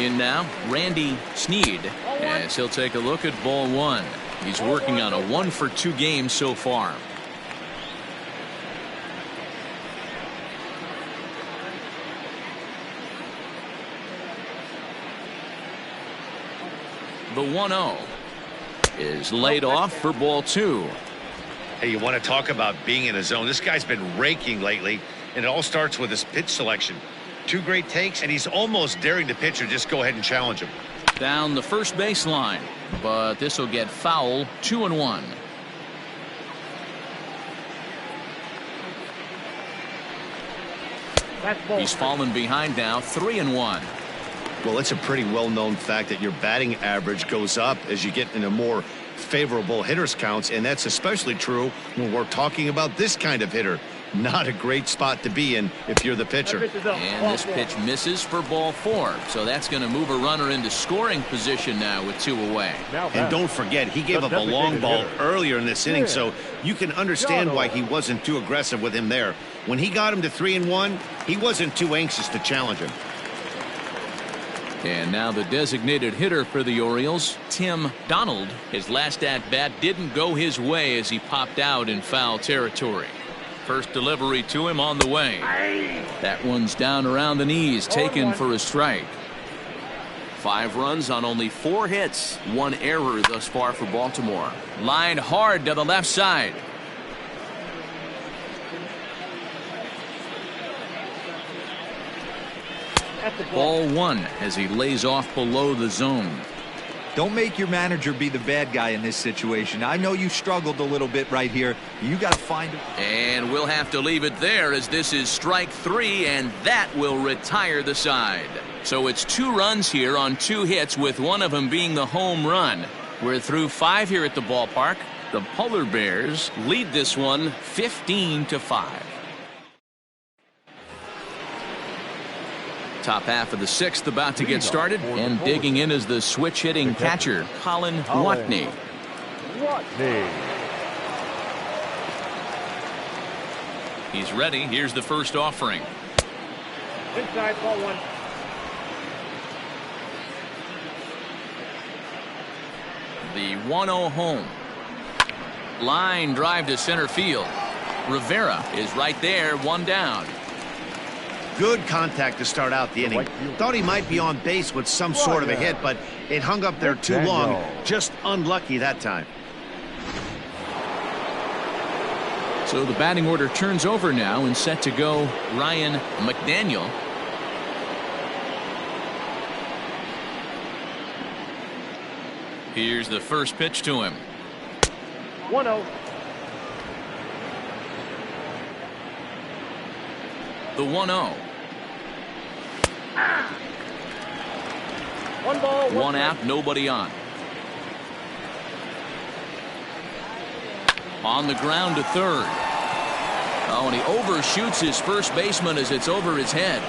In now, Randy Sneed, as he'll take a look at ball 1. He's working on a 1 for 2 game so far. The 1-0 is laid off for ball 2. Hey, you want to talk about being in a zone? This guy's been raking lately, and it all starts with his pitch selection. 2 great takes, and he's almost daring the pitcher just go ahead and challenge him. Down the first baseline, but this will get foul. 2-1. He's fallen behind now. 3-1. Well, it's a pretty well-known fact that your batting average goes up as you get into more favorable hitters counts, and that's especially true when we're talking about this kind of hitter. Not a great spot to be in if you're the pitcher. And this pitch misses for ball 4, so that's going to move a runner into scoring position now with 2 away. And don't forget, he gave up a long ball earlier in this inning, so you can understand why he wasn't too aggressive with him there. When he got him to 3-1, he wasn't too anxious to challenge him. And now the designated hitter for the Orioles, Tim Donald. His last at-bat didn't go his way as he popped out in foul territory. First delivery to him on the way. That one's down around the knees, taken for a strike. 5 runs on only 4 hits. 1 error thus far for Baltimore. Lined hard to the left side. Ball 1 as he lays off below the zone. Don't make your manager be the bad guy in this situation. I know you struggled a little bit right here. You got to find him. And we'll have to leave it there as this is strike 3, and that will retire the side. So it's 2 runs here on 2 hits, with one of them being the home run. We're through 5 here at the ballpark. The Polar Bears lead this one 15-5. Top half of the 6th about to get started, and digging in is the switch hitting catcher, Colin Watney. He's ready. Here's the first offering. Inside, ball 1. The 1-0 home. Line drive to center field. Rivera is right there, 1 down. Good contact to start out the inning. Thought he might be on base with some sort of a hit, but it hung up there too long. Just unlucky that time. So the batting order turns over now, and set to go Ryan McDaniel. Here's the first pitch to him. 1-0. The 1-0. 1 ball, 1 out, nobody on. On the ground to third. Oh, and he overshoots his first baseman as it's over his head.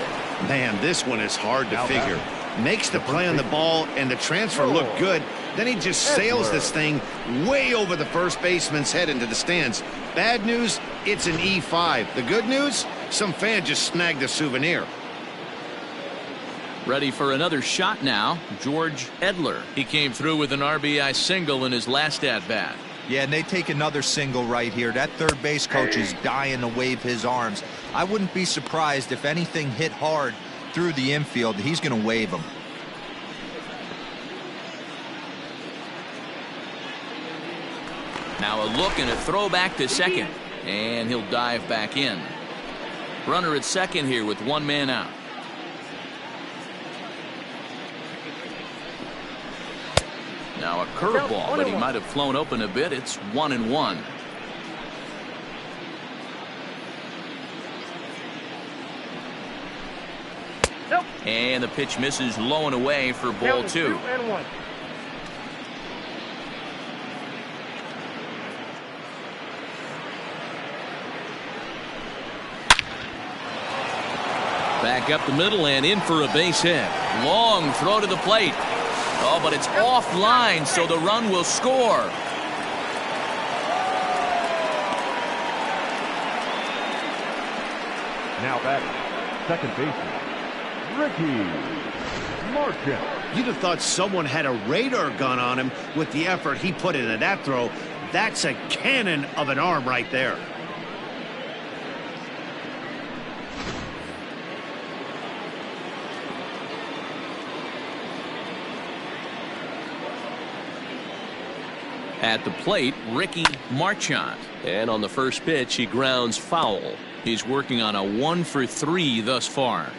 Man, this one is hard to figure. Makes the play on the ball, and the transfer looked good. Then he just sails this thing way over the first baseman's head into the stands. Bad news, it's an E5. The good news, some fan just snagged a souvenir. Ready for another shot now, George Edler. He came through with an RBI single in his last at-bat. Yeah, and they take another single right here. That third base coach is dying to wave his arms. I wouldn't be surprised if anything hit hard through the infield. He's going to wave them. Now a look and a throw back to second, and he'll dive back in. Runner at second here with 1 man out. Now a curveball, but he might have flown open a bit. It's 1-1. And the pitch misses low and away for ball 2. 2-1. Back up the middle and in for a base hit. Long throw to the plate. Oh, but it's offline, so the run will score. Now batting, second baseman, Ricky Martin. You'd have thought someone had a radar gun on him with the effort he put into that throw. That's a cannon of an arm right there. At the plate, Ricky Marchant. And on the first pitch, he grounds foul. He's working on a 1-for-3 thus far.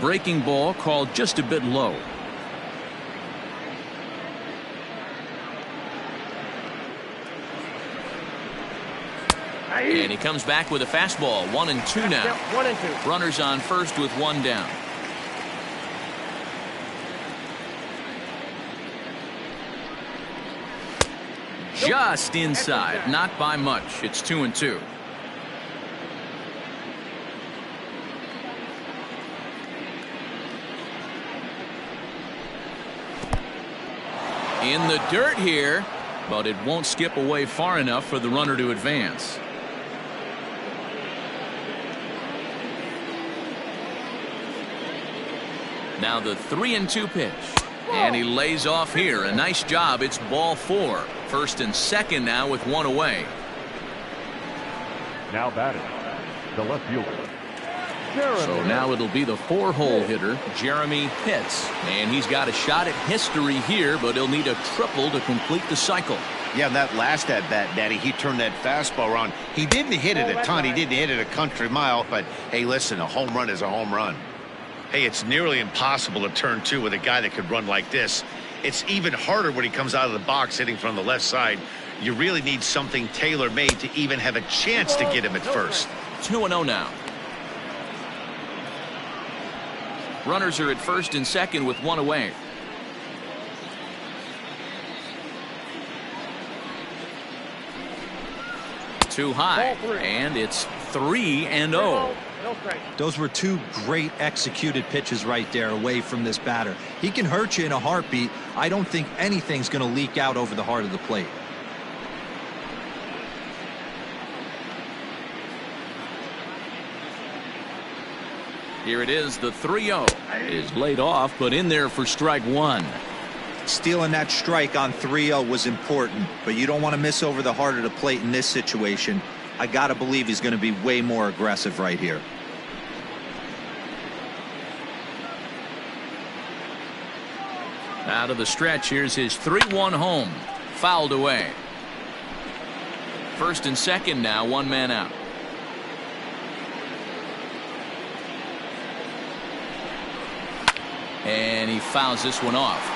Breaking ball called just a bit low. And he comes back with a fastball. 1-2 now. Yep, 1-2. Runners on first with one down. Just inside, not by much. It's 2-2. In the dirt here, but it won't skip away far enough for the runner to advance. Now the 3-2 pitch. And he lays off here. A nice job. It's ball 4. First and second now with one away. Now batting, the left fielder, So now it'll be the 4-hole hitter, Jeremy Pitts. And he's got a shot at history here, but he'll need a triple to complete the cycle. Yeah, that last at bat, Daddy, he turned that fastball around. He didn't hit it a ton. He didn't hit it a country mile. But, hey, listen, a home run is a home run. Hey, it's nearly impossible to turn 2 with a guy that could run like this. It's even harder when he comes out of the box hitting from the left side. You really need something tailor-made to even have a chance to get him at first. 2-0 now. Runners are at first and second with one away. Too high, and it's 3-0. Those were 2 great executed pitches right there away from this batter. He can hurt you in a heartbeat. I don't think anything's going to leak out over the heart of the plate. Here it is. The 3-0 is laid off, but in there for strike 1. Stealing that strike on 3-0 was important, but you don't want to miss over the heart of the plate in this situation. I got to believe he's going to be way more aggressive right here. Out of the stretch, here's his 3-1 home. Fouled away. First and second now, one man out. And he fouls this one off.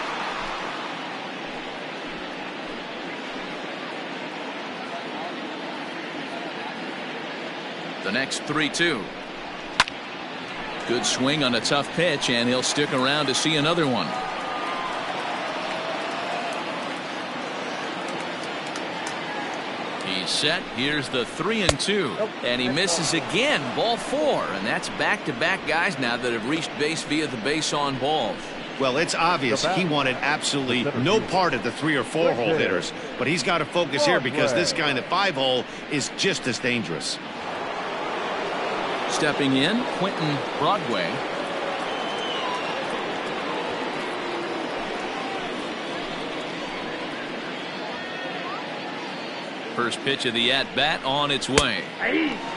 The next 3-2. Good swing on a tough pitch, and he'll stick around to see another one. He's set. Here's the 3-2. And he misses again. Ball 4. And that's back-to-back guys now that have reached base via the base on balls. Well, it's obvious he wanted absolutely no part of the 3 or 4 hole hitters. But he's got to focus here because this guy in the 5 hole is just as dangerous. Stepping in, Quentin Broadway. First pitch of the at-bat on its way.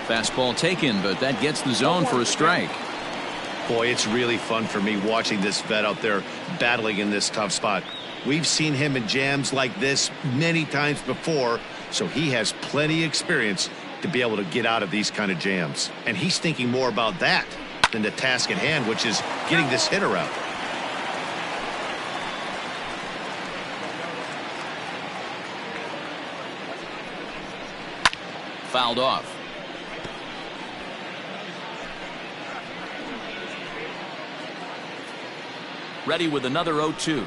Fastball taken, but that gets the zone for a strike. Boy, it's really fun for me watching this vet out there battling in this tough spot. We've seen him in jams like this many times before, so he has plenty of experience to be able to get out of these kind of jams. And he's thinking more about that than the task at hand, which is getting this hitter out. Fouled off. Ready with another 0-2.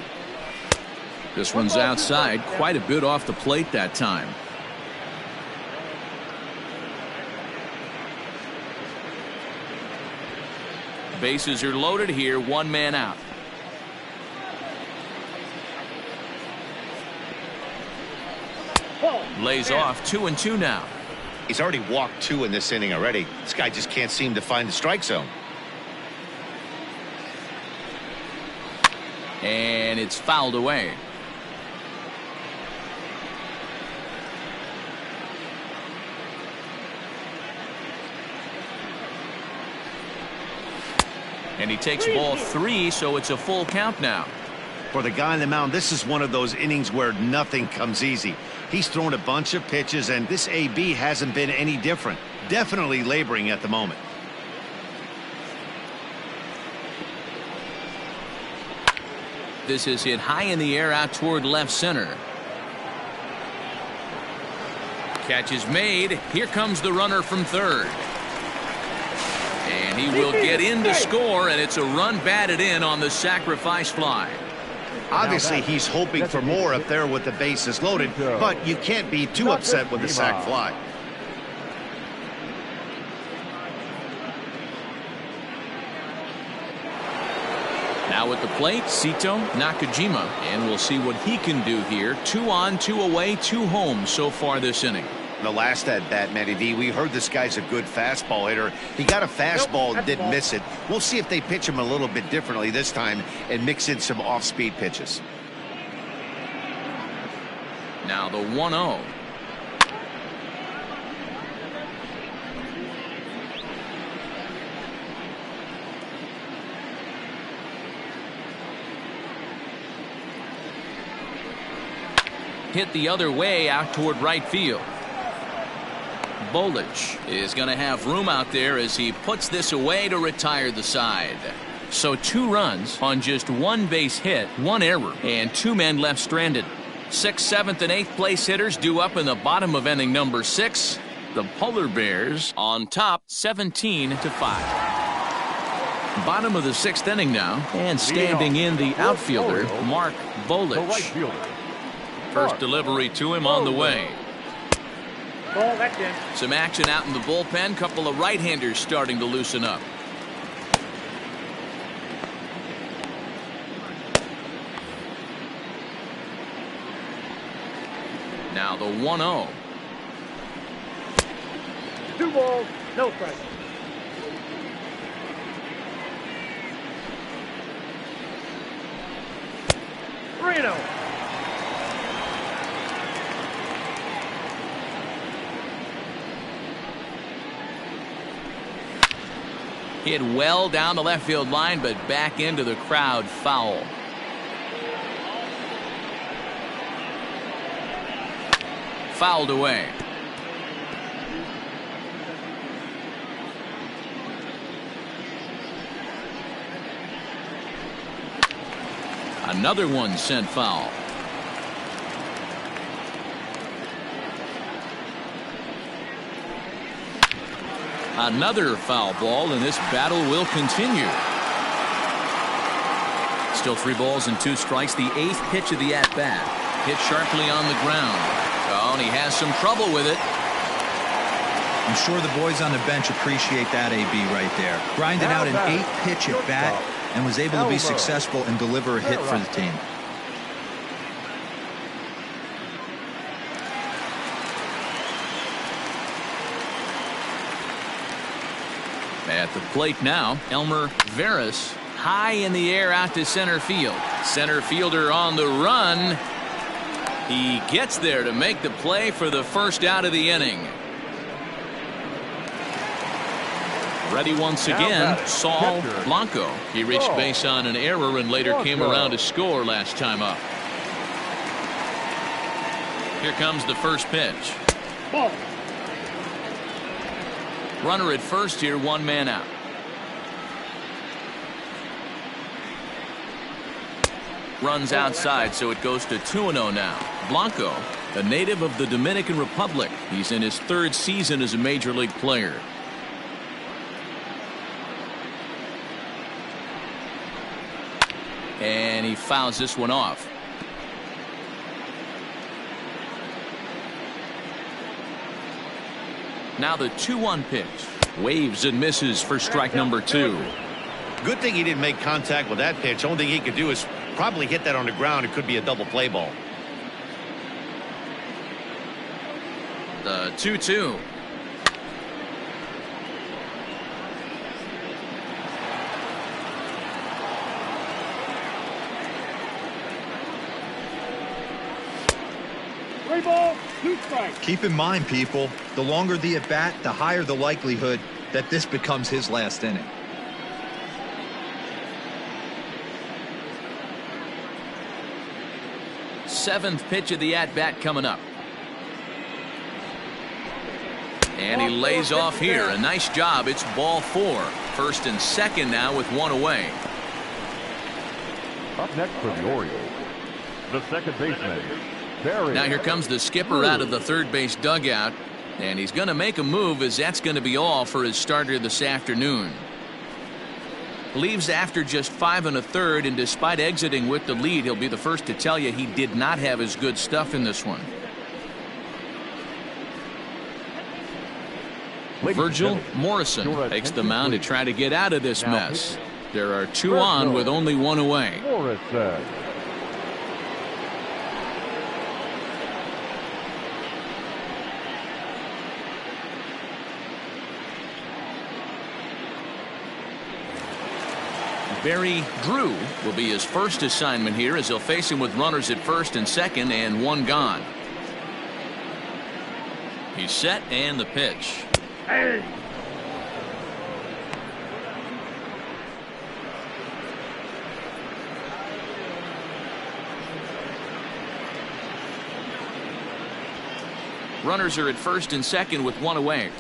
This one's outside, quite a bit off the plate that time. Bases are loaded here, one man out. Lays off, 2-2 now. He's already walked 2 in this inning already. This guy just can't seem to find the strike zone. And it's fouled away. And he takes ball 3, so it's a full count now. For the guy on the mound, this is one of those innings where nothing comes easy. He's thrown a bunch of pitches, and this AB hasn't been any different. Definitely laboring at the moment. This is hit high in the air out toward left center. Catch is made. Here comes the runner from third. And he will get in to score, and it's a run batted in on the sacrifice fly. Obviously, he's hoping for more up there with the bases loaded, but you can't be too upset with the sac fly. Now at the plate, Sito Nakajima, and we'll see what he can do here. 2 on, 2 away, 2 home so far this inning. The last at bat, Matty V, we heard this guy's a good fastball hitter. He got a fastball and didn't miss it. We'll see if they pitch him a little bit differently this time and mix in some off-speed pitches. Now the 1-0. Hit the other way out toward right field. Bolich is going to have room out there as he puts this away to retire the side. So 2 runs on just 1 base hit, 1 error, and 2 men left stranded. 6th, 7th, and 8th place hitters due up in the bottom of inning number 6. The Polar Bears on top 17-5. Bottom of the 6th inning now, and standing in the outfielder, Mark Bolich. First delivery to him on the way. Some action out in the bullpen. Couple of right-handers starting to loosen up. Now the 1-0. 2 balls, no strikes. Reno. Hit well down the left field line, but back into the crowd, foul. Fouled away. Another one sent foul. Another foul ball, and this battle will continue. Still 3 balls and 2 strikes. The 8th pitch of the at-bat. Hit sharply on the ground. Oh, and he has some trouble with it. I'm sure the boys on the bench appreciate that, AB, right there. Grinded out an 8-pitch at-bat and was able to be successful and deliver a hit for the team. At the plate now, Elmer Veras, high in the air out to center field. Center fielder on the run. He gets there to make the play for the first out of the inning. Ready once again, Saul Blanco. He reached base on an error and later came around to score last time up. Here comes the first pitch. Ball. Runner at first here, one man out. Runs outside, so it goes to 2-0 now. Blanco, a native of the Dominican Republic. He's in his third season as a major league player. And he fouls this one off. Now the 2-1 pitch. Waves and misses for strike number 2. Good thing he didn't make contact with that pitch. Only thing he could do is probably hit that on the ground. It could be a double play ball. The 2-2. Three ball, 2 strikes. Keep in mind, people, the longer the at bat, the higher the likelihood that this becomes his last inning. Seventh pitch of the at bat coming up. And he lays off here. A nice job. It's ball 4. First and second now with one away. Up next for the Orioles, the second baseman, Barry. Now here comes the skipper out of the third base dugout. And he's going to make a move, as that's going to be all for his starter this afternoon. Leaves after just 5 1/3, and despite exiting with the lead, he'll be the first to tell you he did not have his good stuff in this one. Virgil Morrison takes the mound to try to get out of this mess. There are 2 on with only 1 away. Morrison. Barry Drew will be his first assignment here, as he'll face him with runners at first and second and 1 gone. He's set, and the pitch. Hey. Runners are at first and second with 1 away.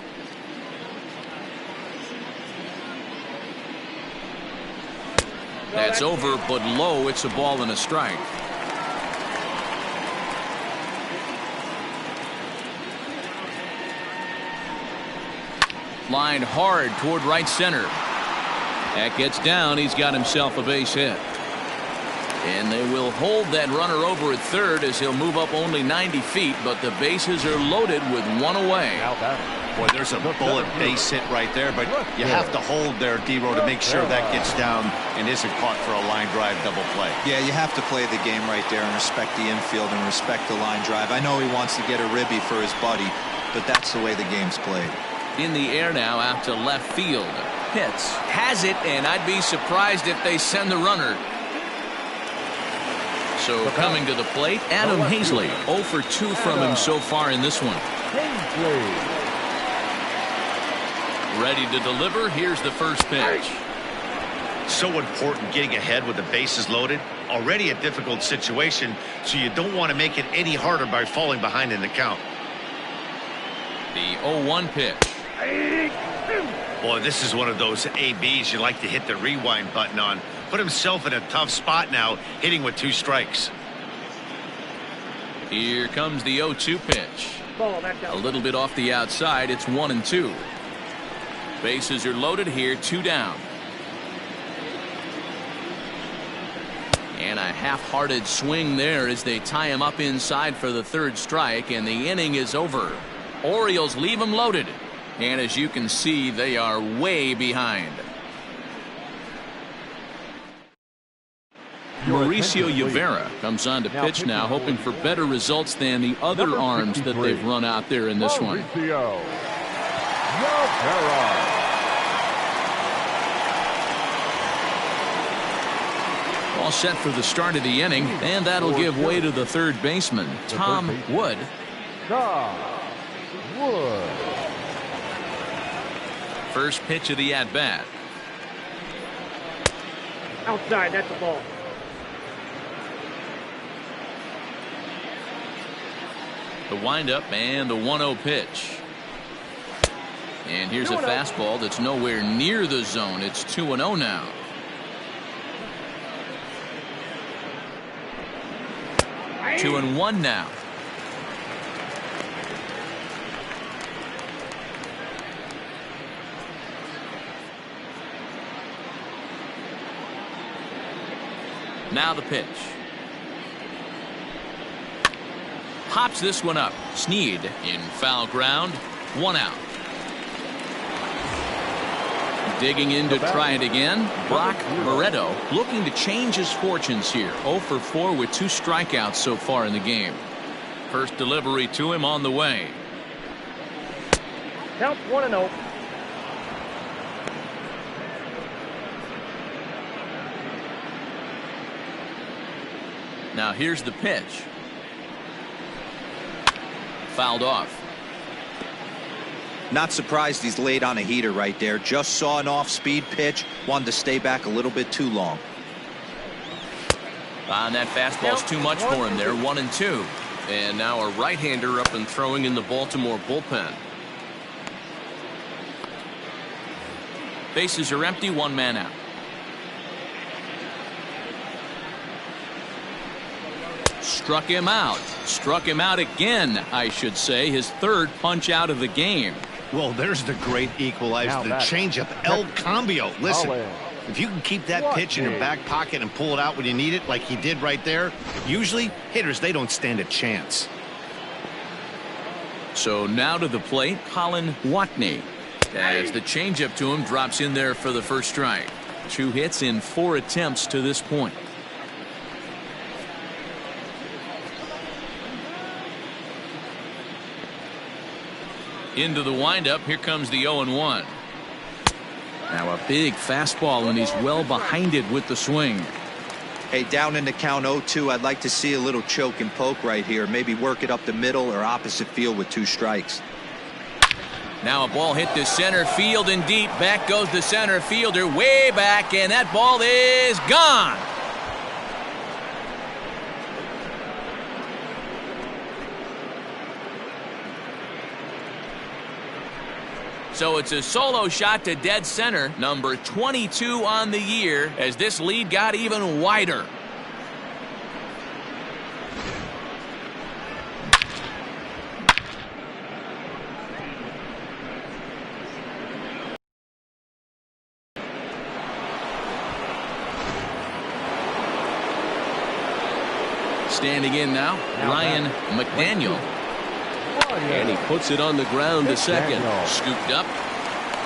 That's over, but low. It's a ball and a strike. Lined hard toward right center. That gets down. He's got himself a base hit. And they will hold that runner over at third, as he'll move up only 90 feet, but the bases are loaded with 1 away. Boy, there's a bullet base hit right there, but you have to hold there, D-Row, to make sure that gets down and isn't caught for a line drive double play. Yeah, you have to play the game right there and respect the infield and respect the line drive. I know he wants to get a ribby for his buddy, but that's the way the game's played. In the air now, out to left field. Hits. Has it, and I'd be surprised if they send the runner. So coming to the plate, Adam Hazley. 0 for 2 from him so far in this one. Ready to deliver. Here's the first pitch. So important getting ahead with the bases loaded. Already a difficult situation, so you don't want to make it any harder by falling behind in the count. The 0-1 pitch. Boy, this is one of those ABs you like to hit the rewind button on. Put himself in a tough spot now, hitting with 2 strikes. Here comes the 0-2 pitch. A little bit off the outside. It's 1-2. Bases are loaded here, 2 down. And a half-hearted swing there as they tie him up inside for the 3rd strike, and the inning is over. Orioles leave him loaded, and as you can see, they are way behind. Mauricio Rivera comes on to pitch now, hoping for better results than the other arms that they've run out there in this one. All set for the start of the inning, and that'll give way to the 3rd baseman, Tom Wood. First pitch of the at-bat. Outside, that's a ball. The windup and the 1-0 pitch. And here's a fastball that's nowhere near the zone. It's 2-0 now. Two and one now. Now the pitch. Pops this one up. Sneed in foul ground. 1 out. Digging in to try it again. Brock Barreto looking to change his fortunes here. 0 for 4 with 2 strikeouts so far in the game. First delivery to him on the way. Count 1-0. Now here's the pitch. Fouled off. Not surprised he's laid on a heater right there. Just saw an off-speed pitch. Wanted to stay back a little bit too long. And that fastball's too much for him there. 1-2. And now a right-hander up and throwing in the Baltimore bullpen. Bases are empty. 1 man out. Struck him out. Struck him out again, I should say. His 3rd punch out of the game. Well, there's the great equalizer, the changeup, El Cambio. Listen, if you can keep that pitch in your back pocket and pull it out when you need it, like he did right there, usually hitters, they don't stand a chance. So now to the plate, Colin Watney. As the changeup to him drops in there for the first strike. 2 hits in 4 attempts to this point. Into the windup. Here comes the 0-1. Now a big fastball, and he's well behind it with the swing. Hey, down in the count 0-2, I'd like to see a little choke and poke right here. Maybe work it up the middle or opposite field with 2 strikes. Now a ball hit to center field and deep. Back goes the center fielder way back, and that ball is gone. So it's a solo shot to dead center, number 22 on the year, as this lead got even wider. Standing in now, Ryan McDaniel. And he puts it on the ground to second. Scooped up.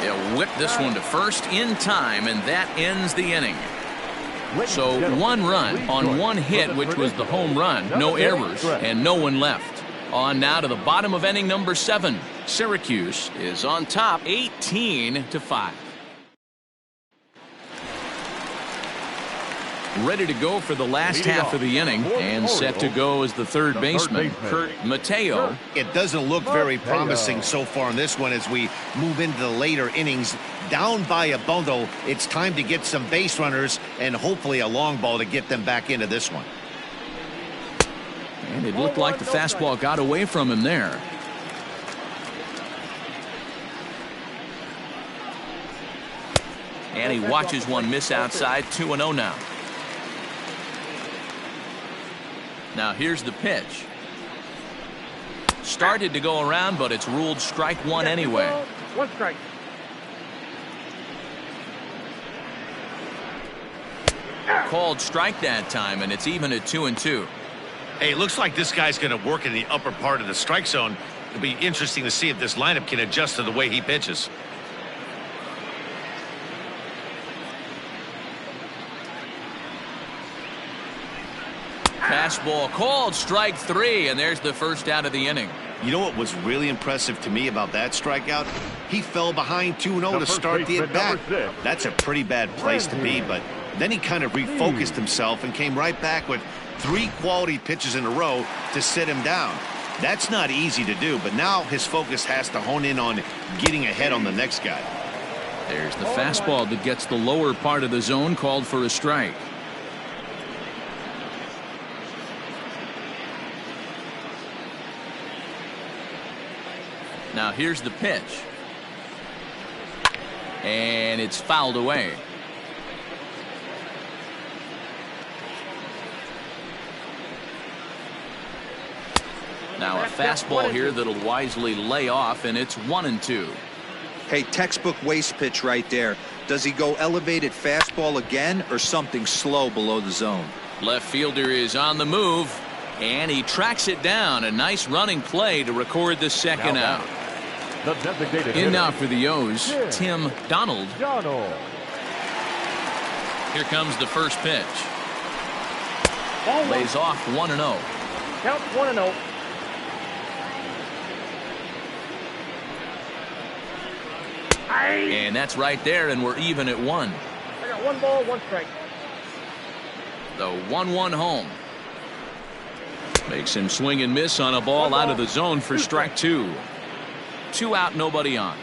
They'll whip this one to first in time, and that ends the inning. So 1 run on 1 hit, which was the home run. No errors and no one left. On now to the bottom of inning number 7. Syracuse is on top 18-5. Ready to go for the last half of the inning, and set to go as the 3rd baseman, Kurt Mateo. It doesn't look very promising so far in this one as we move into the later innings. Down by a bundle, it's time to get some base runners and hopefully a long ball to get them back into this one. And it looked like the fastball got away from him there. And he watches one miss outside. 2-0 now. Now here's the pitch. Started to go around, but it's ruled strike 1 anyway. 1 strike. Called strike that time, and it's even at 2-2. Hey, it looks like this guy's going to work in the upper part of the strike zone. It'll be interesting to see if this lineup can adjust to the way he pitches. Fastball called, strike 3, and there's the first out of the inning. You know what was really impressive to me about that strikeout? He fell behind 2-0 to start the at-bat. That's a pretty bad place to be, but then he kind of refocused himself and came right back with 3 quality pitches in a row to sit him down. That's not easy to do, but now his focus has to hone in on getting ahead on the next guy. There's the fastball that gets the lower part of the zone, called for a strike. Now here's the pitch. And it's fouled away. Now a fastball here that'll wisely lay off, and it's 1-2. Hey, textbook waste pitch right there. Does he go elevated fastball again or something slow below the zone? Left fielder is on the move, and he tracks it down. A nice running play to record the second out. The designated In hitter, now for the O's, Tim Donald. Here comes the first pitch. Ball one. Lays off 1-0. Count 1-0. And that's right there, and we're even at 1. I got 1 ball, 1 strike. The 1-1 home. Makes him swing and miss on a ball out of the zone for strike 2. 2 out, nobody on.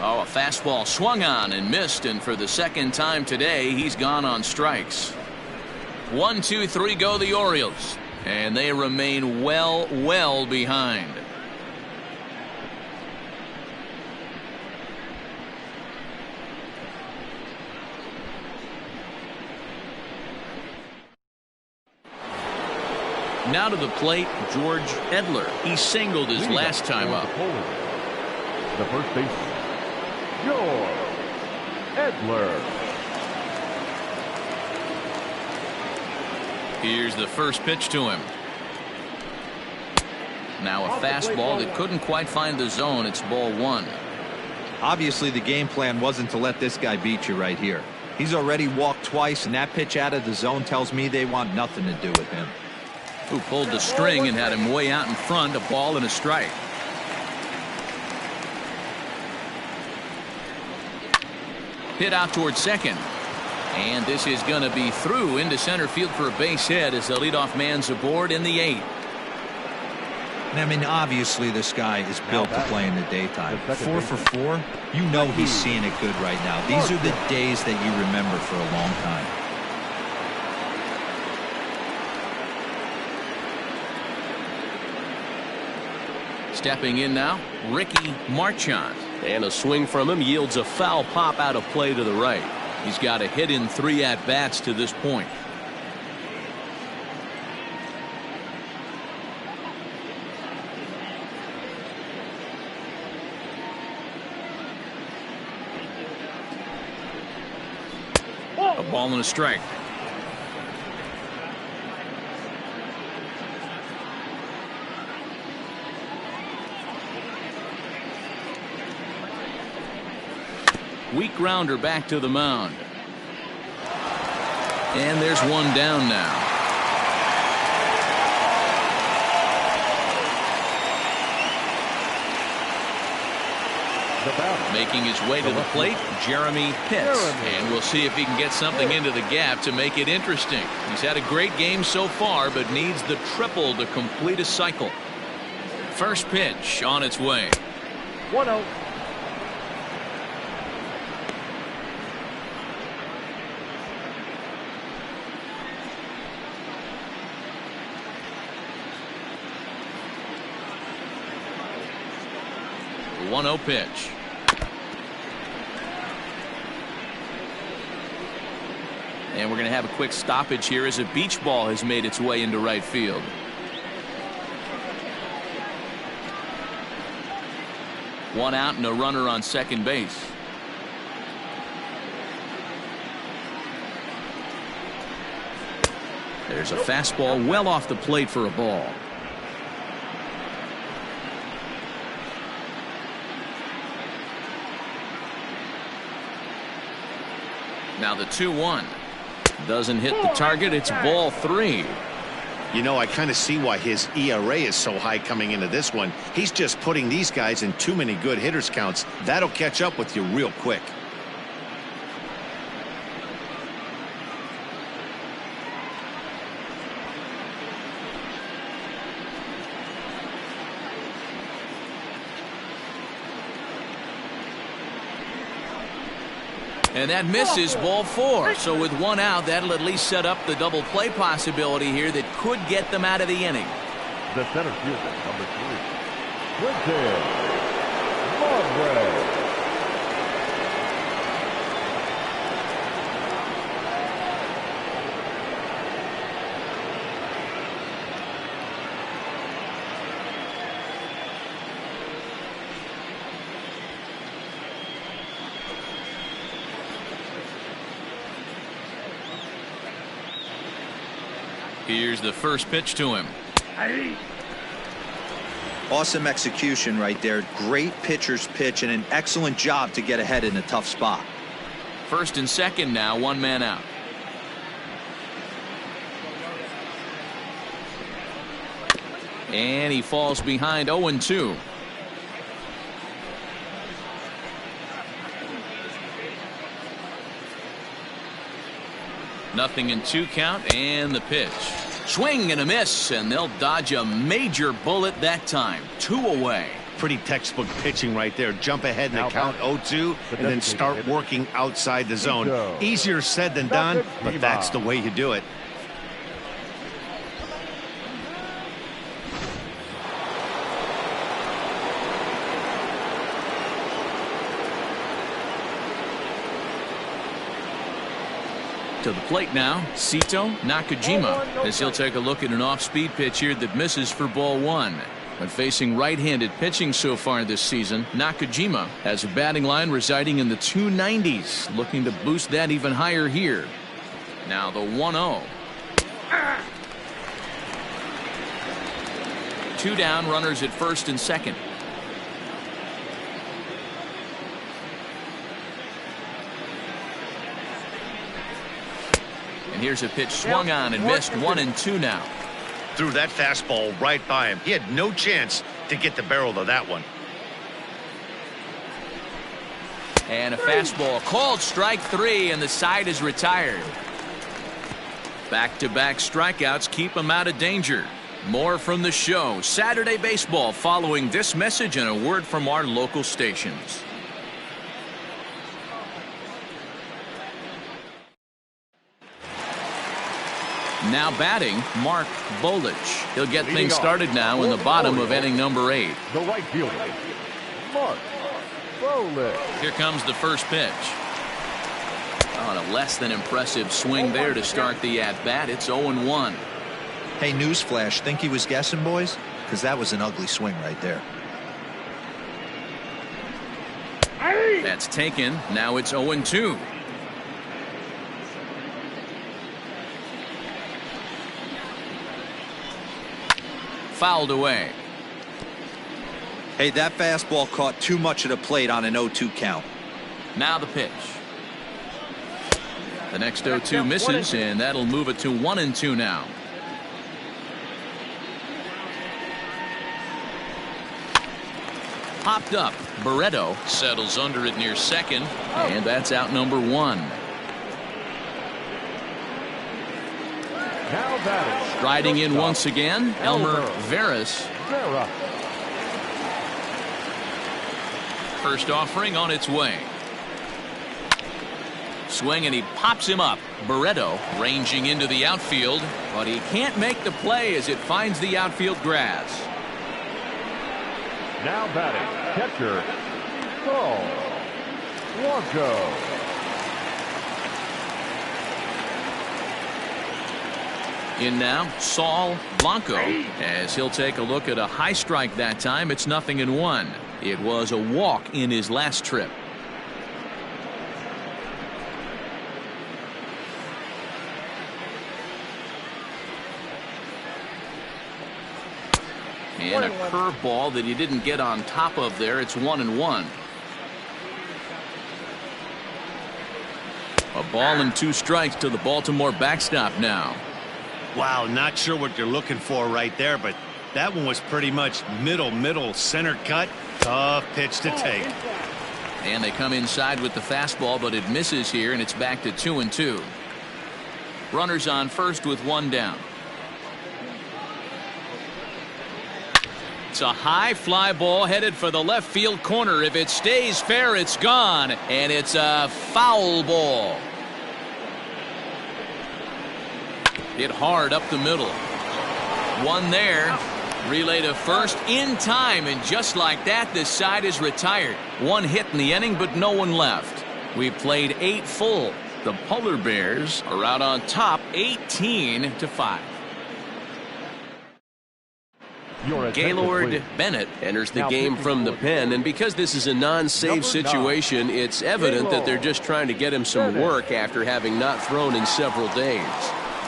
Oh, a fastball swung on and missed, and for the second time today, he's gone on strikes. 1, 2, 3 go the Orioles, and they remain well behind. Now to the plate, George Edler. He singled his last time up. The first baseman, George Edler. Here's the first pitch to him. Now a fastball that couldn't quite find the zone. It's ball 1. Obviously, the game plan wasn't to let this guy beat you right here. He's already walked twice, and that pitch out of the zone tells me they want nothing to do with him. Who pulled the string and had him way out in front, a ball and a strike. Hit out towards second. And this is going to be through into center field for a base hit as the leadoff man's aboard in the 8th. I mean, obviously this guy is built to play in the daytime. 4 for 4, you know he's seeing it good right now. These are the days that you remember for a long time. Stepping in now, Ricky Marchand. And a swing from him yields a foul pop out of play to the right. He's got a hit in 3 at-bats to this point. A ball and a strike. Weak grounder back to the mound. And there's one down now. Making his way to the plate, Jeremy Pitts. And we'll see if he can get something into the gap to make it interesting. He's had a great game so far, but needs the triple to complete a cycle. First pitch on its way. 1-0. The 1-0 pitch. And we're going to have a quick stoppage here as a beach ball has made its way into right field. One out and a runner on second base. There's a fastball well off the plate for a ball. Now the 2-1. Doesn't hit the target. It's ball 3. You know, I kind of see why his ERA is so high coming into this one. He's just putting these guys in too many good hitters counts. That'll catch up with you real quick. And that misses, ball 4. So with one out, that'll at least set up the double play possibility here that could get them out of the inning. The center fielder, number 3, Quinton Marbury. Here's the first pitch to him. Awesome execution right there. Great pitcher's pitch and an excellent job to get ahead in a tough spot. First and second now, one man out. And he falls behind 0-2. Nothing in 2 count, and the pitch. Swing and a miss, and they'll dodge a major bullet that time. 2 away. Pretty textbook pitching right there. Jump ahead in the count 0-2 and then start working outside the zone. Easier said than done, but that's the way you do it. To the plate now, Sito Nakajima, as he'll take a look at an off-speed pitch here that misses for ball 1. When facing right-handed pitching so far this season, Nakajima has a batting line residing in the 290s, looking to boost that even higher here. Now the 1-0. 2 down, runners at first and second. And here's a pitch swung on and missed. 1-2 now. Threw that fastball right by him. He had no chance to get the barrel of that one. And a fastball called strike 3, and the side is retired. Back-to-back strikeouts keep him out of danger. More from the show. Saturday Baseball following this message and a word from our local stations. Now batting, Mark Bolich. He'll get things started now in the bottom of inning number 8. The right fielder, Mark Bolich. Here comes the first pitch. Oh, and a less than impressive swing there to start the at-bat. It's 0-1. Hey, newsflash, think he was guessing, boys? Because that was an ugly swing right there. That's taken. Now it's 0-2. Fouled away. Hey, that fastball caught too much of the plate on an 0-2 count. Now the pitch. The next 0-2 misses, and that'll move it to 1-2 now. Popped up. Barreto settles under it near second, and that's out number 1. Now batting. Striding in once again, Elmer Veras. First offering on its way. Swing, and he pops him up. Barreto ranging into the outfield, but he can't make the play as it finds the outfield grass. Now batting, catcher, Saul Blanco. In now, Saul Blanco, as he'll take a look at a high strike that time. It's 0-1. It was a walk in his last trip. And a curveball that he didn't get on top of there. It's 1-1. A ball and 2 strikes to the Baltimore backstop now. Wow, not sure what you're looking for right there, but that one was pretty much middle center cut. Tough pitch to take. And they come inside with the fastball, but it misses here, and it's back to 2-2. Runners on first with 1 down. It's a high fly ball headed for the left field corner. If it stays fair, it's gone, and it's a foul ball. Hit hard up the middle. One there, Relay to first in time, and just like that, this side is retired. One hit in the inning, but no one left. We've played 8 full. The Polar Bears are out on top 18-5. Gaylord Bennett enters the game from the pen, and because this is a non-save situation, it's evident that they're just trying to get him some work after having not thrown in several days.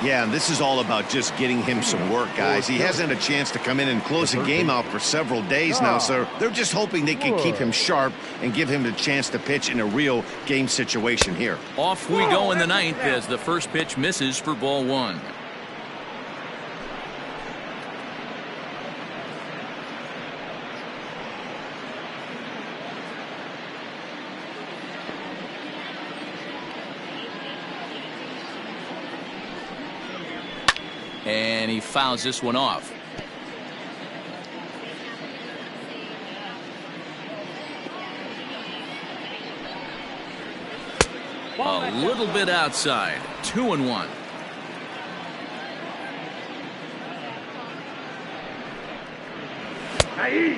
Yeah, and this is all about just getting him some work, guys. He hasn't had a chance to come in and close the game out for several days now, so they're just hoping they can keep him sharp and give him the chance to pitch in a real game situation here. Off we go in the ninth as the first pitch misses for ball 1. And he fouls this one off. A little bit outside. 2-1.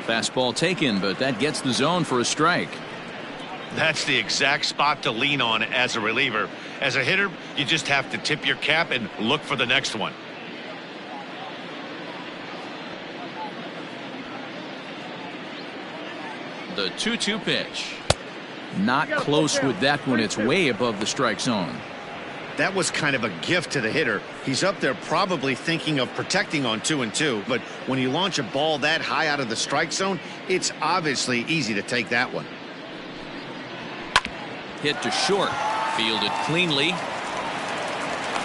Fastball taken, but that gets the zone for a strike. That's the exact spot to lean on as a reliever. As a hitter, you just have to tip your cap and look for the next one. The 2-2 pitch. Not close with that one. It's way above the strike zone. That was kind of a gift to the hitter. He's up there probably thinking of protecting on 2-2, but when you launch a ball that high out of the strike zone, it's obviously easy to take that one. Hit to short. Fielded cleanly.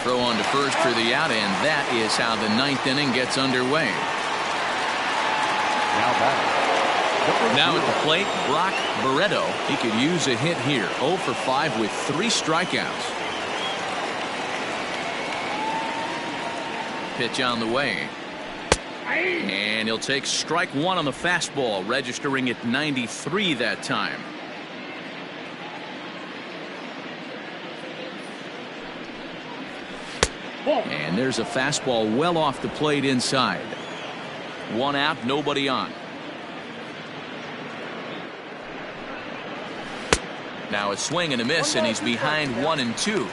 Throw on to first for the out, and that is how the ninth inning gets underway. Now at the plate, Brock Barreto. He could use a hit here. 0 for 5 with 3 strikeouts. Pitch on the way. And he'll take strike 1 on the fastball, registering at 93 that time. And there's a fastball well off the plate inside. 1 out, nobody on. Now a swing and a miss, and he's behind 1-2.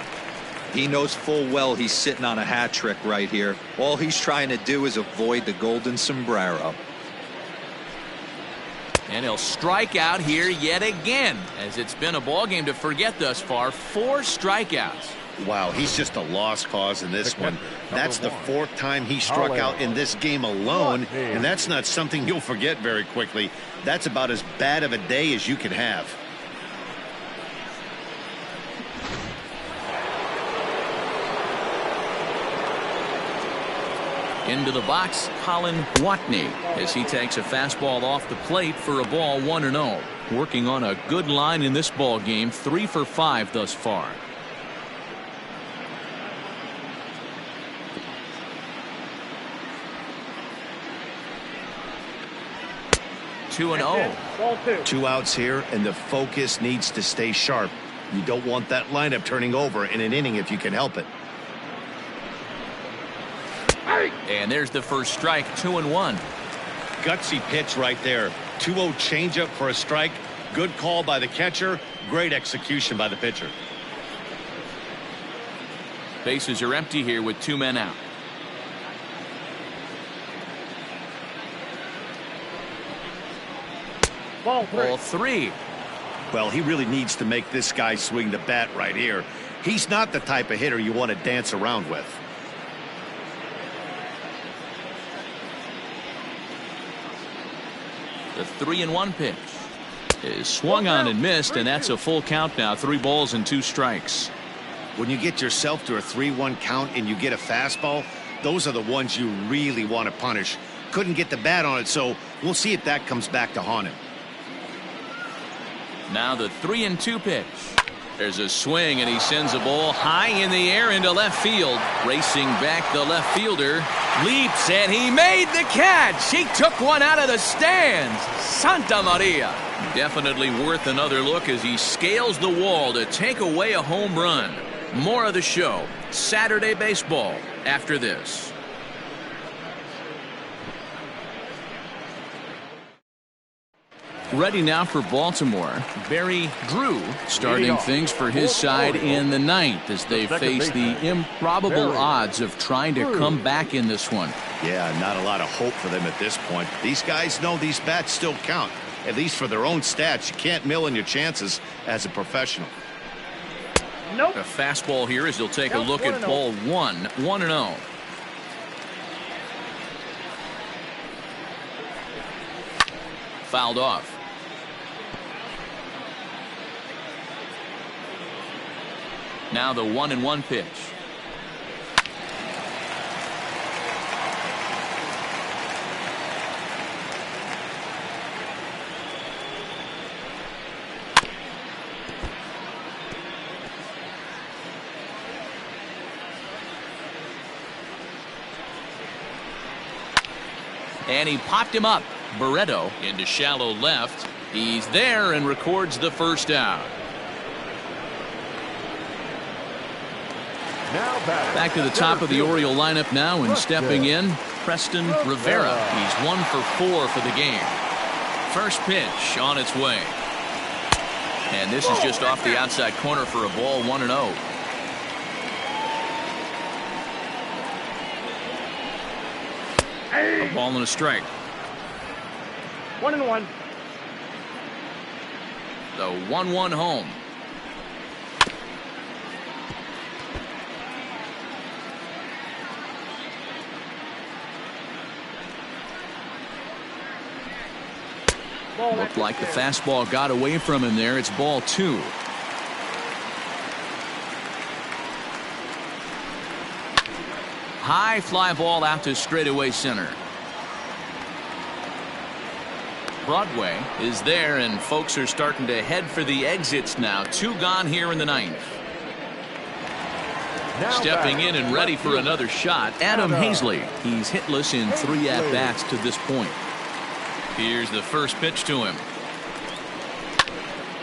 He knows full well he's sitting on a hat trick right here. All he's trying to do is avoid the golden sombrero. And he'll strike out here yet again, as it's been a ball game to forget thus far. 4 strikeouts. Wow, he's just a lost cause in this one. That's the 4th time he struck out in this game alone, and that's not something you'll forget very quickly. That's about as bad of a day as you can have. Into the box, Colin Watney, as he takes a fastball off the plate for a ball 1-0. Working on a good line in this ball game, 3 for 5 thus far. Two and 0. 2 outs here, and the focus needs to stay sharp. You don't want that lineup turning over in an inning if you can help it. And there's the first strike. 2-1. Gutsy pitch right there. 2-0 changeup for a strike. Good call by the catcher. Great execution by the pitcher. Bases are empty here with 2 men out. Ball 3. Well, he really needs to make this guy swing the bat right here. He's not the type of hitter you want to dance around with. The 3-1 pitch is swung on and missed, and that's a full count now. 3 balls and 2 strikes. When you get yourself to a 3-1 count and you get a fastball, those are the ones you really want to punish. Couldn't get the bat on it, so we'll see if that comes back to haunt him. Now the 3-2 pitch. There's a swing, and he sends a ball high in the air into left field. Racing back, the left fielder leaps, and he made the catch. He took one out of the stands. Santa Maria. Definitely worth another look as he scales the wall to take away a home run. More of the show, Saturday Baseball, after this. Ready now for Baltimore. Barry Drew starting things for his side in the ninth as they face the improbable odds of trying to come back in this one. Yeah, not a lot of hope for them at this point. These guys know these bats still count, at least for their own stats. You can't mill in your chances as a professional. Nope. A fastball here as he'll take a look at ball 1-0. Fouled off. Now the 1-1 pitch. And he popped him up. Barreto into shallow left. He's there and records the first out. Back to the top of the Oriole lineup now, and stepping in, Preston Rivera. He's 1 for 4 for the game. First pitch on its way. And this is just off the outside corner for a ball, 1-0. A ball and a strike. 1-1. The 1-1 home. Looked like the fastball got away from him there. It's ball 2. High fly ball out to straightaway center. Broadway is there, and folks are starting to head for the exits now. 2 gone here in the ninth. Stepping in and ready for another shot, Adam Hazley. He's hitless in 3 at-bats to this point. Here's the first pitch to him.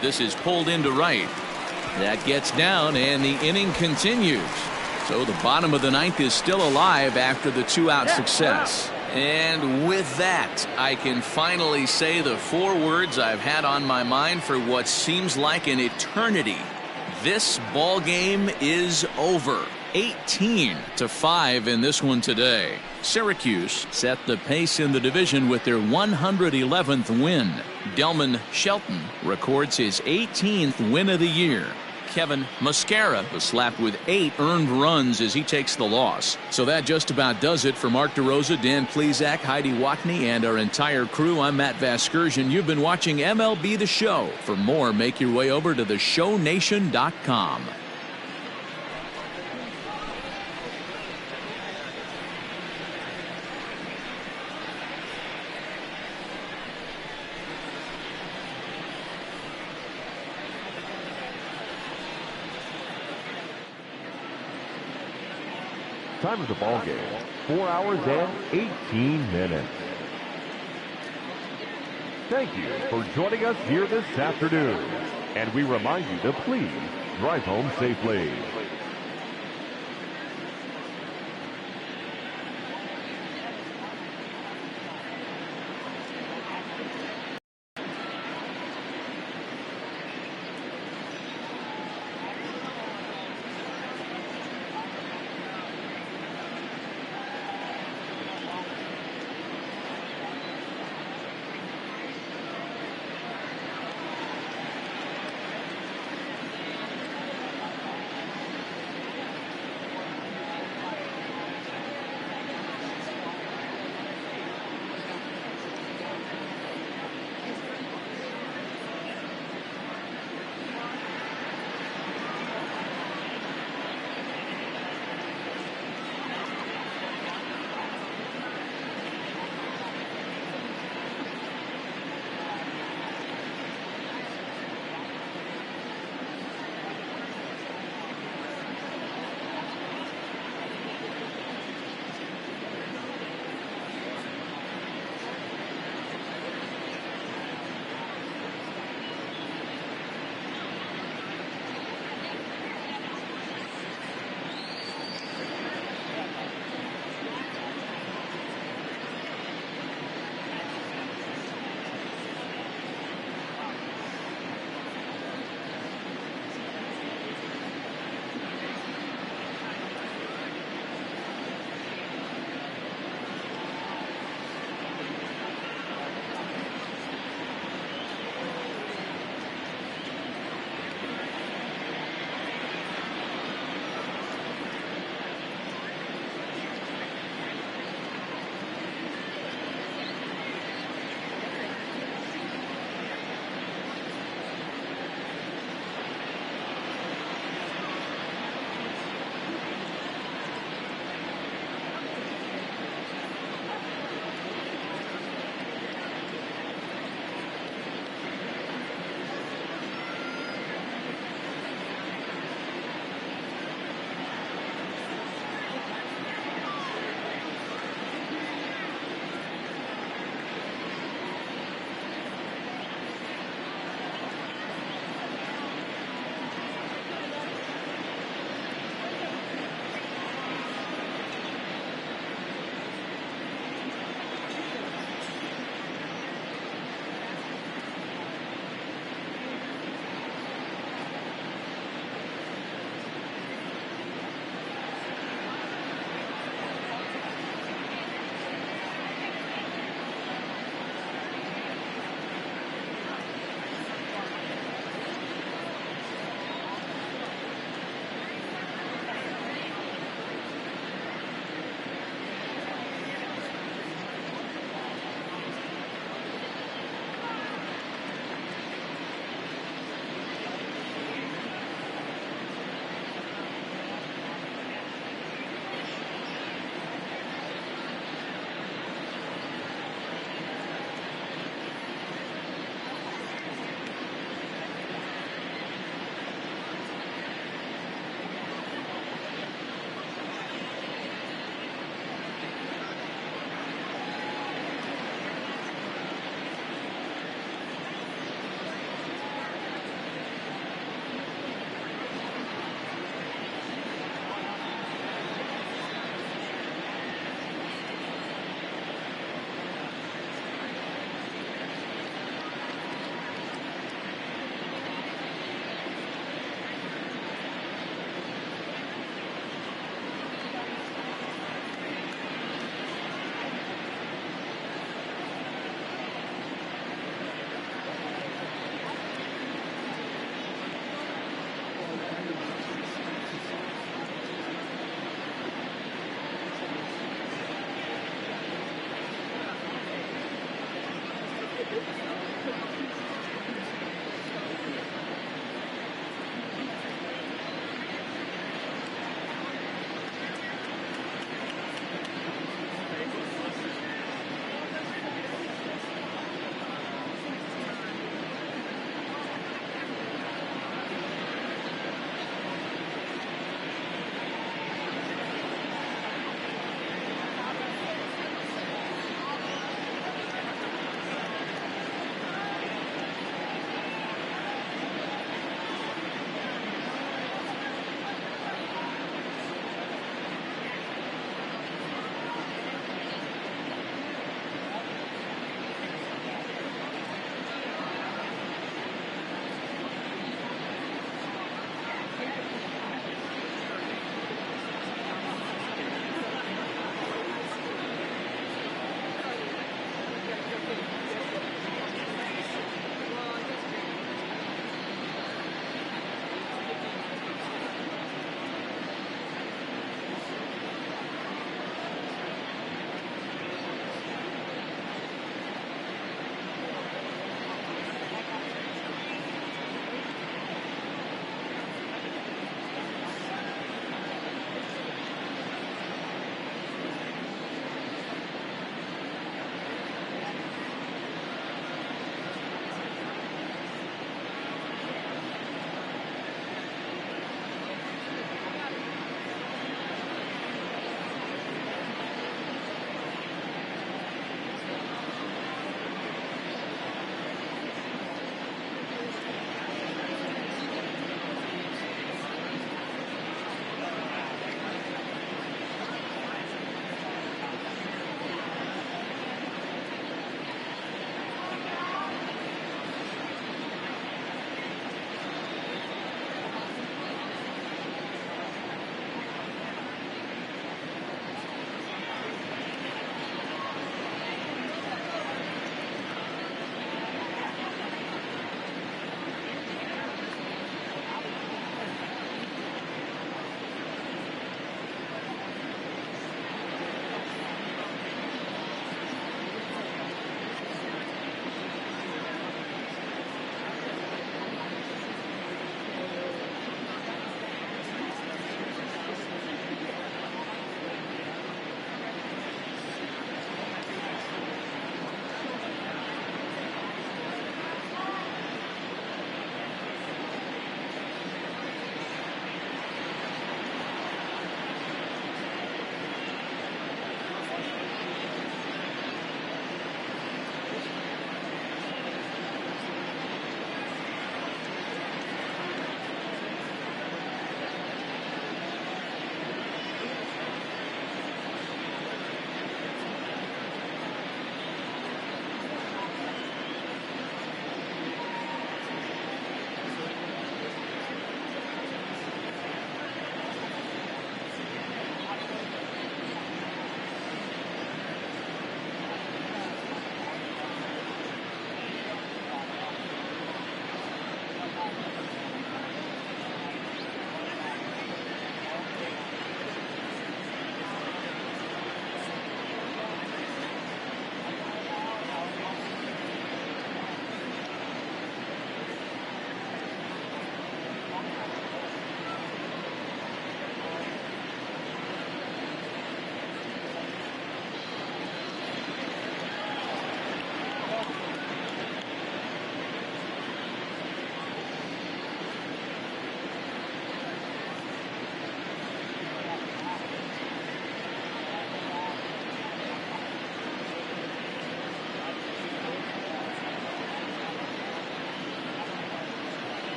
This is pulled into right. That gets down, and the inning continues. So the bottom of the ninth is still alive after the 2-out success. And with that, I can finally say the 4 words I've had on my mind for what seems like an eternity. This ball game is over. 18-5 in this one today. Syracuse set the pace in the division with their 111th win. Delman Shelton records his 18th win of the year. Kevin Muscara was slapped with 8 earned runs as he takes the loss. So that just about does it for Mark DeRosa, Dan Plesac, Heidi Watney, and our entire crew. I'm Matt Vasgersian. You've been watching MLB The Show. For more, make your way over to theshownation.com. Time of the ball game, 4 hours and 18 minutes. Thank you for joining us here this afternoon. And we remind you to please drive home safely.